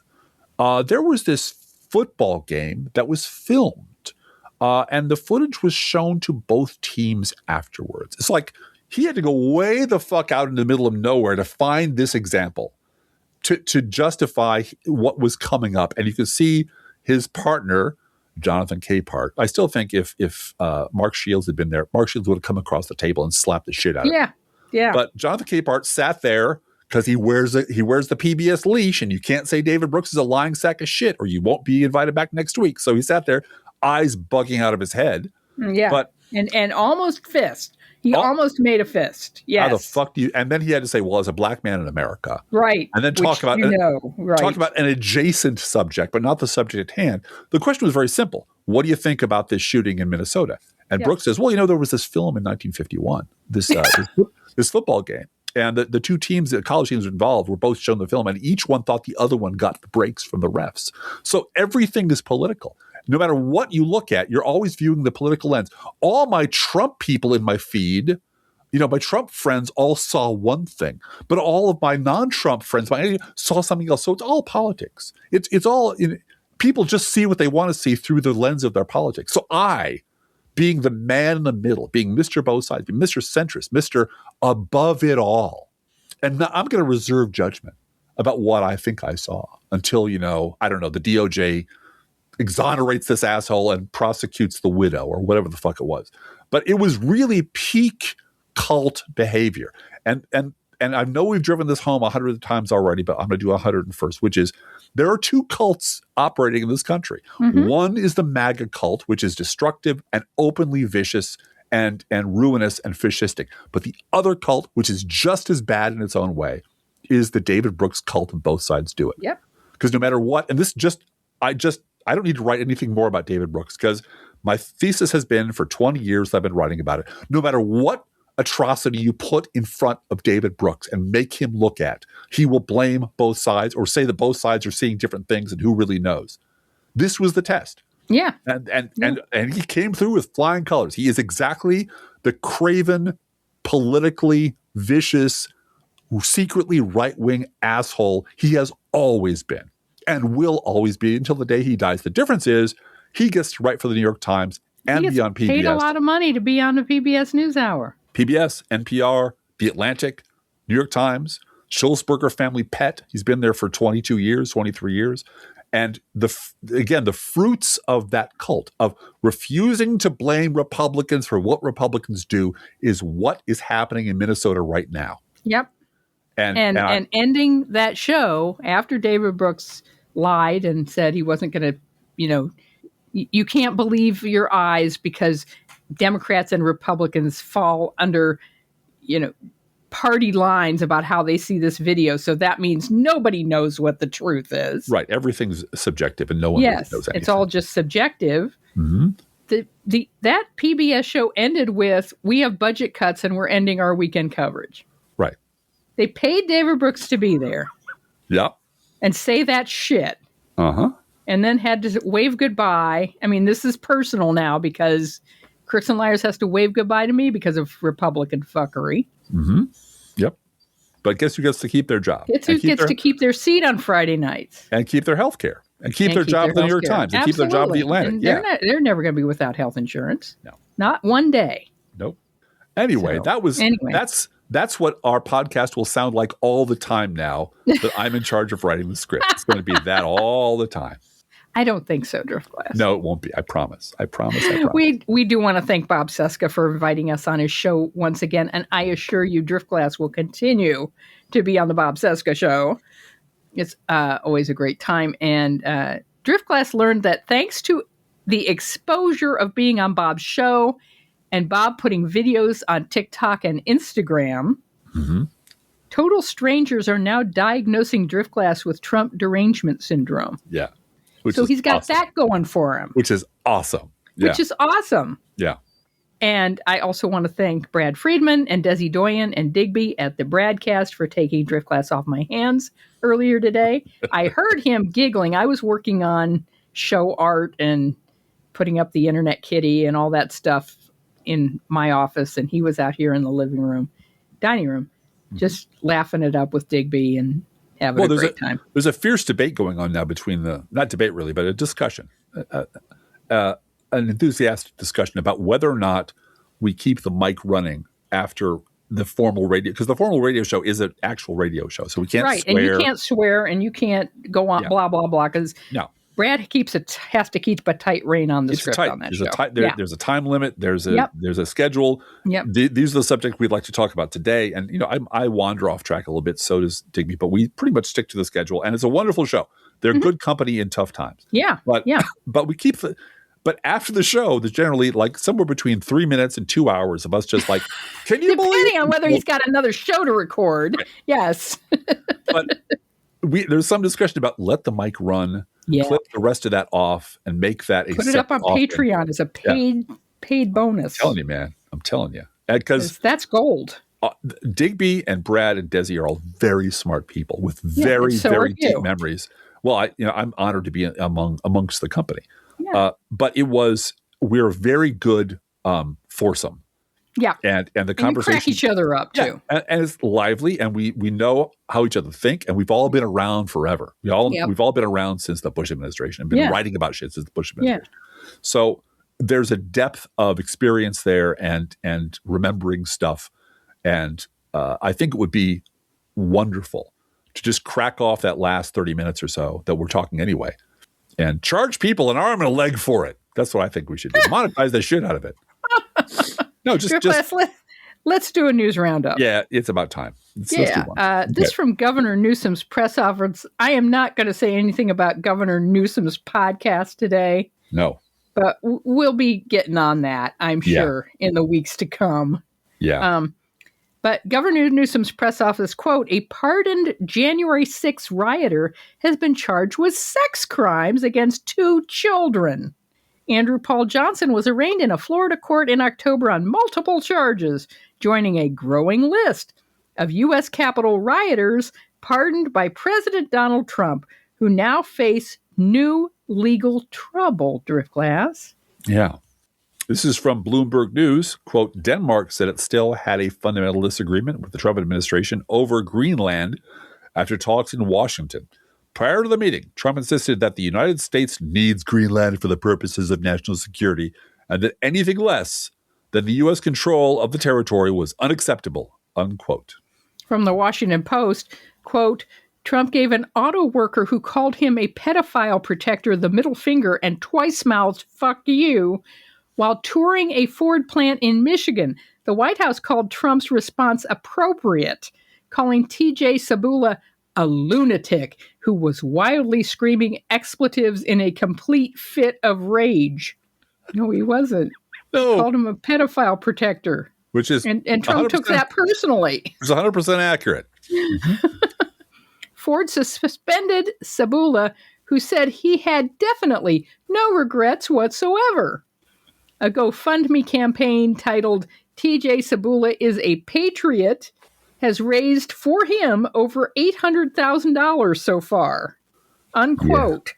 there was this football game that was filmed. And the footage was shown to both teams afterwards. It's like he had to go way the fuck out in the middle of nowhere to find this example to justify what was coming up. And you could see his partner, Jonathan Capehart. I still think if Mark Shields had been there, Mark Shields would have come across the table and slapped the shit out of him. Yeah. But Jonathan Capehart sat there because he wears the PBS leash, and you can't say David Brooks is a lying sack of shit or you won't be invited back next week. So he sat there, eyes bugging out of his head. Yeah. But and almost fist. He almost made a fist. Yes. How the fuck do you? And then he had to say, "Well, as a black man in America, right?" And then talk about an adjacent subject, but not the subject at hand. The question was very simple: what do you think about this shooting in Minnesota? And Brooks says, "Well, there was this film in 1951, this football game, and the two teams, the college teams involved, were both shown the film, and each one thought the other one got the breaks from the refs. So everything is political." No matter what you look at, you're always viewing the political lens. All my Trump people in my feed, my Trump friends all saw one thing, but all of my non-Trump friends saw something else. So it's all politics. It's all people just see what they want to see through the lens of their politics. So I, being the man in the middle, being Mr. Both Sides, being Mr. Centrist, Mr. Above it all, and I'm going to reserve judgment about what I think I saw until I don't know, the DOJ exonerates this asshole and prosecutes the widow or whatever the fuck it was. But it was really peak cult behavior. And I know we've driven this home 100 times already, but I'm going to do 101st, which is there are two cults operating in this country. Mm-hmm. One is the MAGA cult, which is destructive and openly vicious and ruinous and fascistic. But the other cult, which is just as bad in its own way, is the David Brooks cult, and both sides do it. Yep. Because no matter what, and I don't need to write anything more about David Brooks because my thesis has been for 20 years I've been writing about it. No matter what atrocity you put in front of David Brooks and make him look at, he will blame both sides or say that both sides are seeing different things and who really knows. This was the test. Yeah. And he came through with flying colors. He is exactly the craven, politically vicious, secretly right-wing asshole he has always been. And will always be until the day he dies. The difference is he gets to write for the New York Times and be on PBS. He paid a lot of money to be on the PBS NewsHour. PBS, NPR, The Atlantic, New York Times, Schulzberger family pet. He's been there for 22 years, 23 years. And the fruits of that cult of refusing to blame Republicans for what Republicans do is what is happening in Minnesota right now. Yep. And ending that show after David Brooks lied and said he wasn't going to, you can't believe your eyes because Democrats and Republicans fall under, party lines about how they see this video. So that means nobody knows what the truth is. Right. Everything's subjective and no one really knows anything. It's all just subjective. Mm-hmm. That PBS show ended with, we have budget cuts and we're ending our weekend coverage. Right. They paid David Brooks to be there. Yep. And say that shit. Uh-huh. And then had to wave goodbye. I mean, this is personal now because Crooks and Liars has to wave goodbye to me because of Republican fuckery. Mm-hmm. Yep. But guess who gets to keep their job? Guess who gets to keep their seat on Friday nights? And keep their health care. And keep their job at the New York Times. And keep their job at the Atlantic. And they're never going to be without health insurance. No. Not one day. Nope. Anyway, So, that's what our podcast will sound like all the time now that I'm in charge of writing the script. It's going to be that all the time. I don't think so, Driftglass. No, it won't be. I promise. We do want to thank Bob Cesca for inviting us on his show once again, and I assure you Driftglass will continue to be on the Bob Cesca show. It's always a great time. And Driftglass learned that thanks to the exposure of being on Bob's show and Bob putting videos on TikTok and Instagram, total strangers are now diagnosing Driftglass with Trump derangement syndrome. Yeah. So he's got that going for him. Which is awesome. Yeah. Which is awesome. Yeah. And I also want to thank Brad Friedman and Desi Doyen and Digby at the Bradcast for taking Driftglass off my hands earlier today. I heard him giggling. I was working on show art and putting up the internet kitty and all that stuff in my office, and he was out here in the dining room, just laughing it up with Digby and having a great time. There's a fierce debate going on now between not debate really, but a discussion, an enthusiastic discussion about whether or not we keep the mic running after the formal radio, because the formal radio show is an actual radio show, so we can't swear. And you can't swear, and you can't go on blah, blah, blah, because Brad has to keep a tight rein on the script on that show. There's a time limit. There's a schedule. Yep. These are the subjects we'd like to talk about today. And, I wander off track a little bit. So does Digby. But we pretty much stick to the schedule. And it's a wonderful show. They're good company in tough times. Yeah. But we keep but after the show, there's generally like somewhere between 3 minutes and 2 hours of us just like, can you believe? Depending on whether he's got another show to record. Right. Yes. But there's some discussion about let the mic run. Yeah. Clip the rest of that off and make that put it up on Patreon as a paid bonus. I'm telling you. Because that's gold. Digby and Brad and Desi are all very smart people with very deep memories. Well, I'm honored to be amongst the company. Yeah. But we're a very good foursome. Yeah. And the conversation. We crack each other up too. And it's lively, and we know how each other think, and we've all been around forever. We've all been around since the Bush administration and been writing about shit since the Bush administration. Yeah. So there's a depth of experience there and remembering stuff. And I think it would be wonderful to just crack off that last 30 minutes or so that we're talking anyway and charge people an arm and a leg for it. That's what I think we should do. Monetize the shit out of it. No, let's do a news roundup. Yeah, it's about time. This from Governor Newsom's press office. I am not going to say anything about Governor Newsom's podcast today. No. But we'll be getting on that, I'm sure, in the weeks to come. Yeah. But Governor Newsom's press office, quote, a pardoned January 6th rioter has been charged with sex crimes against 2 children. Andrew Paul Johnson was arraigned in a Florida court in October on multiple charges, joining a growing list of U.S. Capitol rioters pardoned by President Donald Trump, who now face new legal trouble, Driftglass. Yeah. This is from Bloomberg News. Quote, Denmark said it still had a fundamental disagreement with the Trump administration over Greenland after talks in Washington. Prior to the meeting, Trump insisted that the United States needs Greenland for the purposes of national security and that anything less than the U.S. control of the territory was unacceptable, unquote. From the Washington Post, quote, Trump gave an auto worker who called him a pedophile protector the middle finger and twice-mouthed fuck you while touring a Ford plant in Michigan. The White House called Trump's response appropriate, calling T.J. Sabula a lunatic who was wildly screaming expletives in a complete fit of rage. No, he wasn't. No. Called him a pedophile protector. Which is and Trump took that personally. It's 100% accurate. Mm-hmm. Ford suspended Sabula, who said he had definitely no regrets whatsoever. A GoFundMe campaign titled TJ Sabula is a Patriot has raised for him over $800,000 so far, unquote.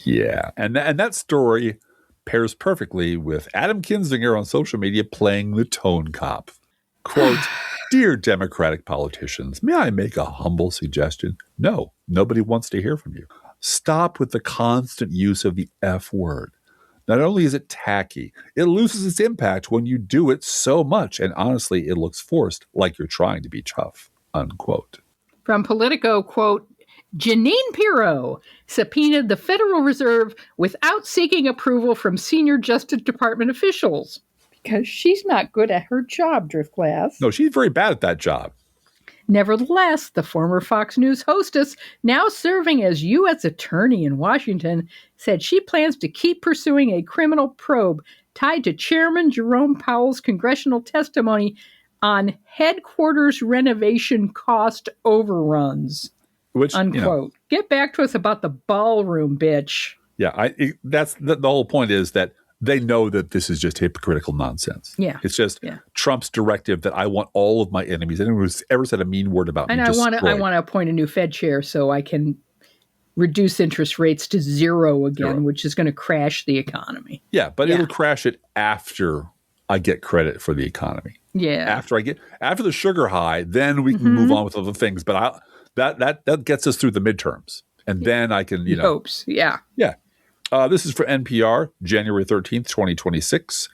Yeah. And that story pairs perfectly with Adam Kinzinger on social media playing the tone cop. Quote, Dear Democratic politicians, may I make a humble suggestion? No, nobody wants to hear from you. Stop with the constant use of the F word. Not only is it tacky, it loses its impact when you do it so much. And honestly, it looks forced, like you're trying to be tough, unquote. From Politico, quote, Jeanine Pirro subpoenaed the Federal Reserve without seeking approval from senior Justice Department officials. Because she's not good at her job, Driftglass. No, she's very bad at that job. Nevertheless, the former Fox News hostess, now serving as U.S. Attorney in Washington, said she plans to keep pursuing a criminal probe tied to Chairman Jerome Powell's congressional testimony on headquarters renovation cost overruns. Which, unquote. Get back to us about the ballroom, bitch. Yeah, that's the whole point is that they know that this is just hypocritical nonsense. Yeah. It's just Trump's directive that I want all of my enemies, anyone who's ever said a mean word about me, and I want to appoint a new Fed chair so I can reduce interest rates to zero again, which is going to crash the economy. Yeah, but it'll crash it after I get credit for the economy. Yeah. After the sugar high, then we can move on with other things. But that gets us through the midterms. And then I can, hopes. Yeah. Yeah. This is for NPR, January 13th, 2026.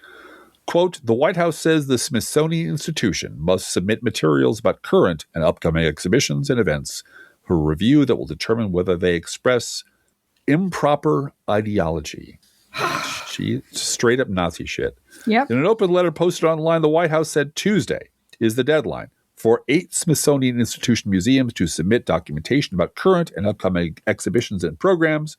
Quote, the White House says the Smithsonian Institution must submit materials about current and upcoming exhibitions and events for a review that will determine whether they express improper ideology. Straight up Nazi shit. Yep. In an open letter posted online, the White House said Tuesday is the deadline for 8 Smithsonian Institution museums to submit documentation about current and upcoming exhibitions and programs.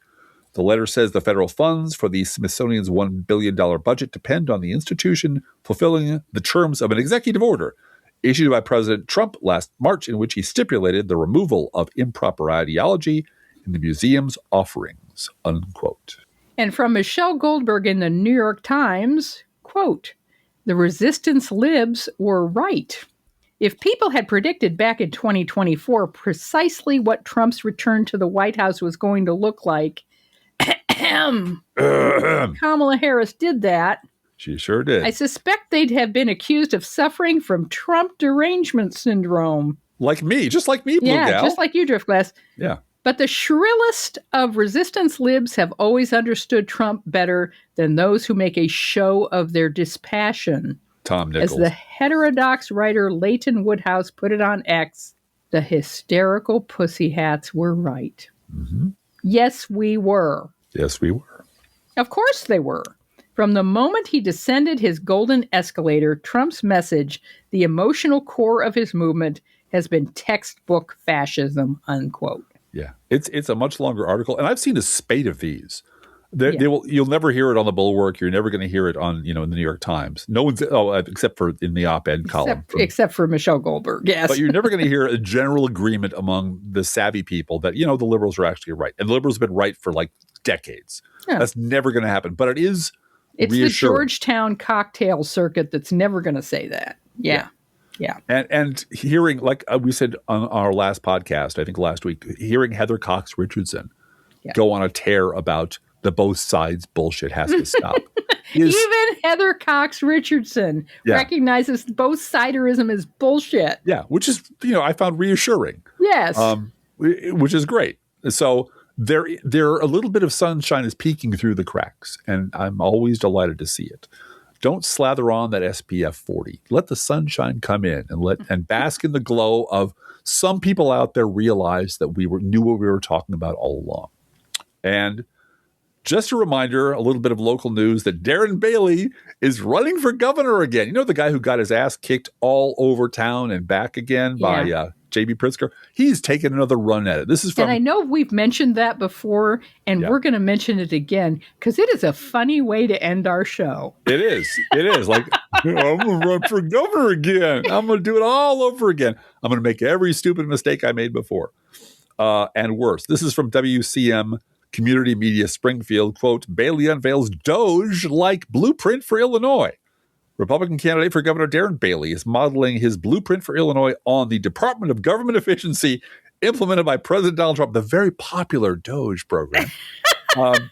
The letter says the federal funds for the Smithsonian's $1 billion budget depend on the institution fulfilling the terms of an executive order issued by President Trump last March, in which he stipulated the removal of improper ideology in the museum's offerings, unquote. And from Michelle Goldberg in the New York Times, quote, the resistance libs were right. If people had predicted back in 2024 precisely what Trump's return to the White House was going to look like, Kamala Harris did that. She sure did. I suspect they'd have been accused of suffering from Trump derangement syndrome. Like me, just like me, Blue Gal. Yeah, just like you, Driftglass. Yeah. But the shrillest of resistance libs have always understood Trump better than those who make a show of their dispassion. Tom Nichols. As the heterodox writer Leighton Woodhouse put it on X, the hysterical pussy hats were right. Mm-hmm. Yes, we were. Yes, we were. Of course they were. From the moment he descended his golden escalator, Trump's message, the emotional core of his movement, has been textbook fascism, unquote. Yeah, it's a much longer article, and I've seen a spate of these. You'll never hear it on the Bulwark. You're never going to hear it on in the New York Times. No one's except for in the op-ed column. Except for Michelle Goldberg, yes. But you're never going to hear a general agreement among the savvy people that the liberals are actually right, and the liberals have been right for like decades. Yeah. That's never going to happen. But it's reassuring. The Georgetown cocktail circuit that's never going to say that. Yeah. And hearing, like we said on our last podcast, I think last week, hearing Heather Cox Richardson go on a tear about the both sides bullshit has to stop. Even Heather Cox Richardson recognizes both siderism as bullshit. Yeah, which is, I found reassuring. Yes. Which is great. So there a little bit of sunshine is peeking through the cracks, and I'm always delighted to see it. Don't slather on that SPF 40. Let the sunshine come in and bask in the glow of some people out there realize that knew what we were talking about all along. And just a reminder, a little bit of local news that Darren Bailey is running for governor again. The guy who got his ass kicked all over town and back again by J.B. Pritzker. He's taken another run at it. This is from, and I know we've mentioned that before, and we're going to mention it again because it is a funny way to end our show. It is. Like, I'm going to run for governor again. I'm going to do it all over again. I'm going to make every stupid mistake I made before and worse. This is from WCM Community Media Springfield. Quote, Bailey unveils Doge-like blueprint for Illinois. Republican candidate for Governor Darren Bailey is modeling his blueprint for Illinois on the Department of Government Efficiency implemented by President Donald Trump, the very popular Doge program, and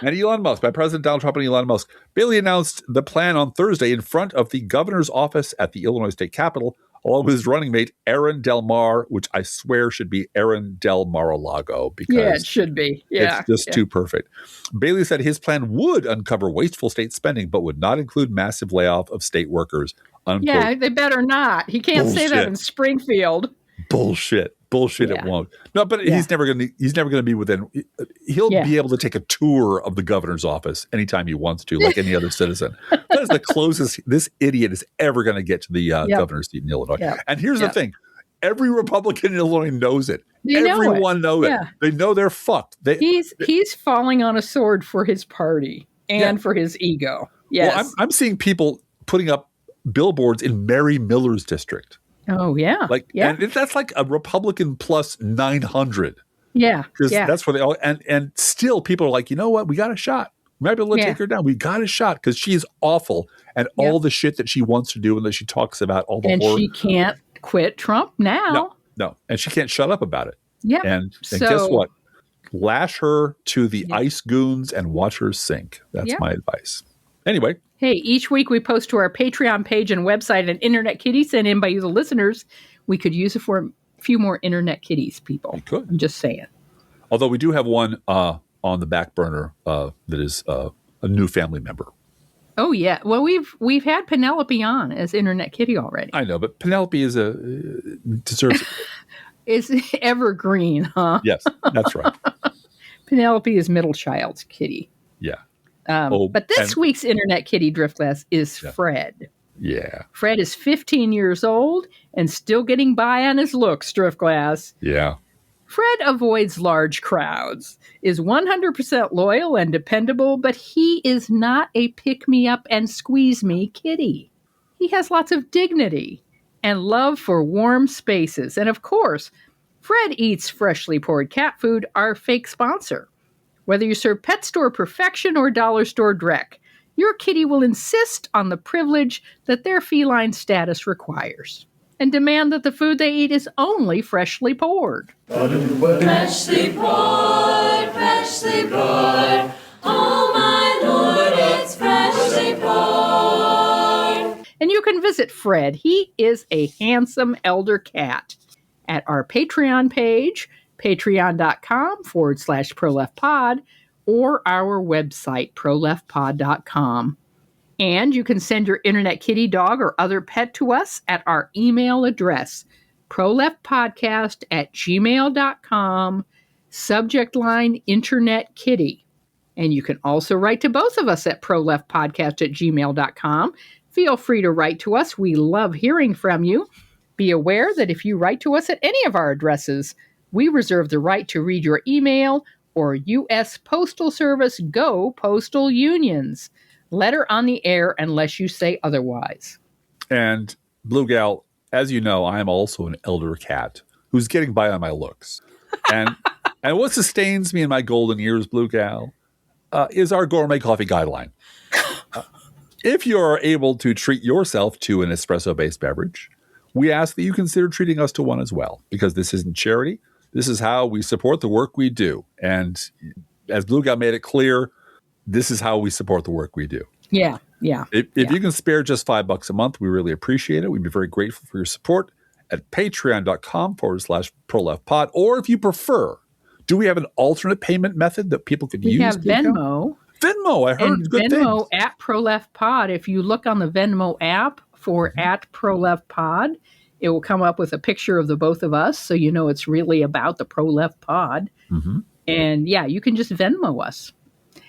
Elon Musk, by President Donald Trump and Elon Musk. Bailey announced the plan on Thursday in front of the governor's office at the Illinois State Capitol along with his running mate, Aaron Del Mar, which I swear should be Aaron Del Mar-a-Lago because it should be. Yeah. It's just too perfect. Bailey said his plan would uncover wasteful state spending, but would not include massive layoff of state workers. Unquote. Yeah, they better not. He can't say that in Springfield. Bullshit. It won't. No, but he's never going to be within. He'll be able to take a tour of the governor's office anytime he wants to, like any other citizen. That is the closest this idiot is ever going to get to the governor's seat in Illinois. Yep. And here's the thing. Every Republican in Illinois knows it. Everyone knows it. They know they're fucked. He's falling on a sword for his party and for his ego. Yes. Well, I'm seeing people putting up billboards in Mary Miller's district. Oh, yeah. And that's like a Republican plus 900. Yeah. Because that's where they all, and still people are like, you know what? We got a shot. We might be able to take her down. We got a shot because she's awful. And all the shit that she wants to do and that she talks about, all the horror. And she can't quit Trump now. No. And she can't shut up about it. Yeah. And guess what? Lash her to the ice goons and watch her sink. That's my advice. Anyway. Hey, each week we post to our Patreon page and website an Internet Kitty sent in by you, the listeners. We could use it for a few more Internet Kitties, people. We could. I'm just saying. Although we do have one on the back burner that is a new family member. Oh, yeah. Well, we've had Penelope on as Internet Kitty already. I know, but Penelope is deserves is evergreen, huh? Yes, that's right. Penelope is middle child's kitty. Yeah. But this week's Internet Kitty Driftglass is Fred. Yeah. Fred is 15 years old and still getting by on his looks, Driftglass. Yeah. Fred avoids large crowds, is 100% loyal and dependable, but he is not a pick-me-up and squeeze-me kitty. He has lots of dignity and love for warm spaces. And of course, Fred eats freshly poured cat food, our fake sponsor. Whether you serve pet store perfection or dollar store dreck, your kitty will insist on the privilege that their feline status requires and demand that the food they eat is only freshly poured. Freshly poured, oh my Lord, it's freshly poured. And you can visit Fred. He is a handsome elder cat at our Patreon page, patreon.com/proleftpod, or our website, proleftpod.com. And you can send your Internet Kitty dog or other pet to us at our email address, proleftpodcast@gmail.com, subject line Internet Kitty. And you can also write to both of us at proleftpodcast@gmail.com. Feel free to write to us. We love hearing from you. Be aware that if you write to us at any of our addresses, we reserve the right to read your email or U.S. Postal Service Go Postal Unions letter on the air unless you say otherwise. And Blue Gal, as you know, I am also an elder cat who's getting by on my looks. And what sustains me in my golden years, Blue Gal, is our gourmet coffee guideline. If you are able to treat yourself to an espresso-based beverage, we ask that you consider treating us to one as well, because this isn't charity. This is how we support the work we do. And as Blue Gal made it clear, this is how we support the work we do. Yeah. If you can spare just $5 a month, we really appreciate it. We'd be very grateful for your support at patreon.com/proleftpod. Or if you prefer, do we have an alternate payment method that people could use? We have Venmo. Venmo, I heard good Venmo things. at ProLeftPod. If you look on the Venmo app for at ProLeftPod, it will come up with a picture of the both of us, so you know it's really about the ProLeftPod. Mm-hmm. And yeah, you can just Venmo us.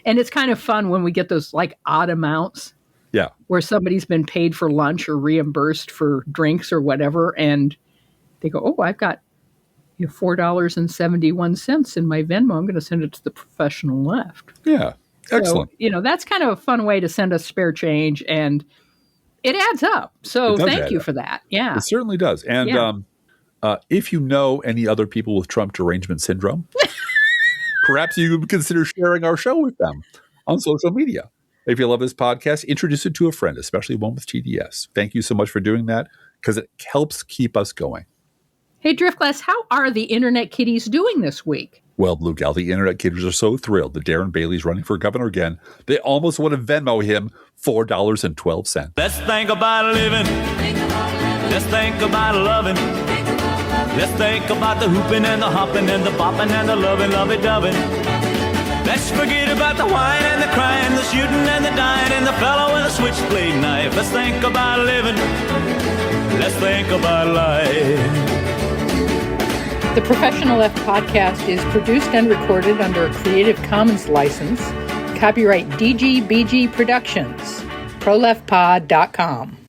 And it's kind of fun when we get those like odd amounts. Yeah. Where somebody's been paid for lunch or reimbursed for drinks or whatever, and they go, "Oh, I've got $4.71 in my Venmo. I'm going to send it to the professional left." Yeah. Excellent. So, that's kind of a fun way to send us spare change, and it adds up. So thank you for that. Yeah. It certainly does. And if you know any other people with Trump derangement syndrome, perhaps you would consider sharing our show with them on social media. If you love this podcast, introduce it to a friend, especially one with TDS. Thank you so much for doing that, because it helps keep us going. Hey, Driftglass, how are the Internet Kitties doing this week? Well, Blue Gal, the Internet Kitties are so thrilled that Darren Bailey's running for governor again, they almost want to Venmo him $4.12. Let's think about living. Let's think about loving. Let's think about the hooping and the hopping and the bopping and the loving, lovey-doving. Let's forget about the wine and the crying, the shooting and the dying, and the fellow with a switchblade knife. Let's think about living. Let's think about life. The Professional Left podcast is produced and recorded under a Creative Commons license. Copyright DGBG Productions. ProLeftPod.com.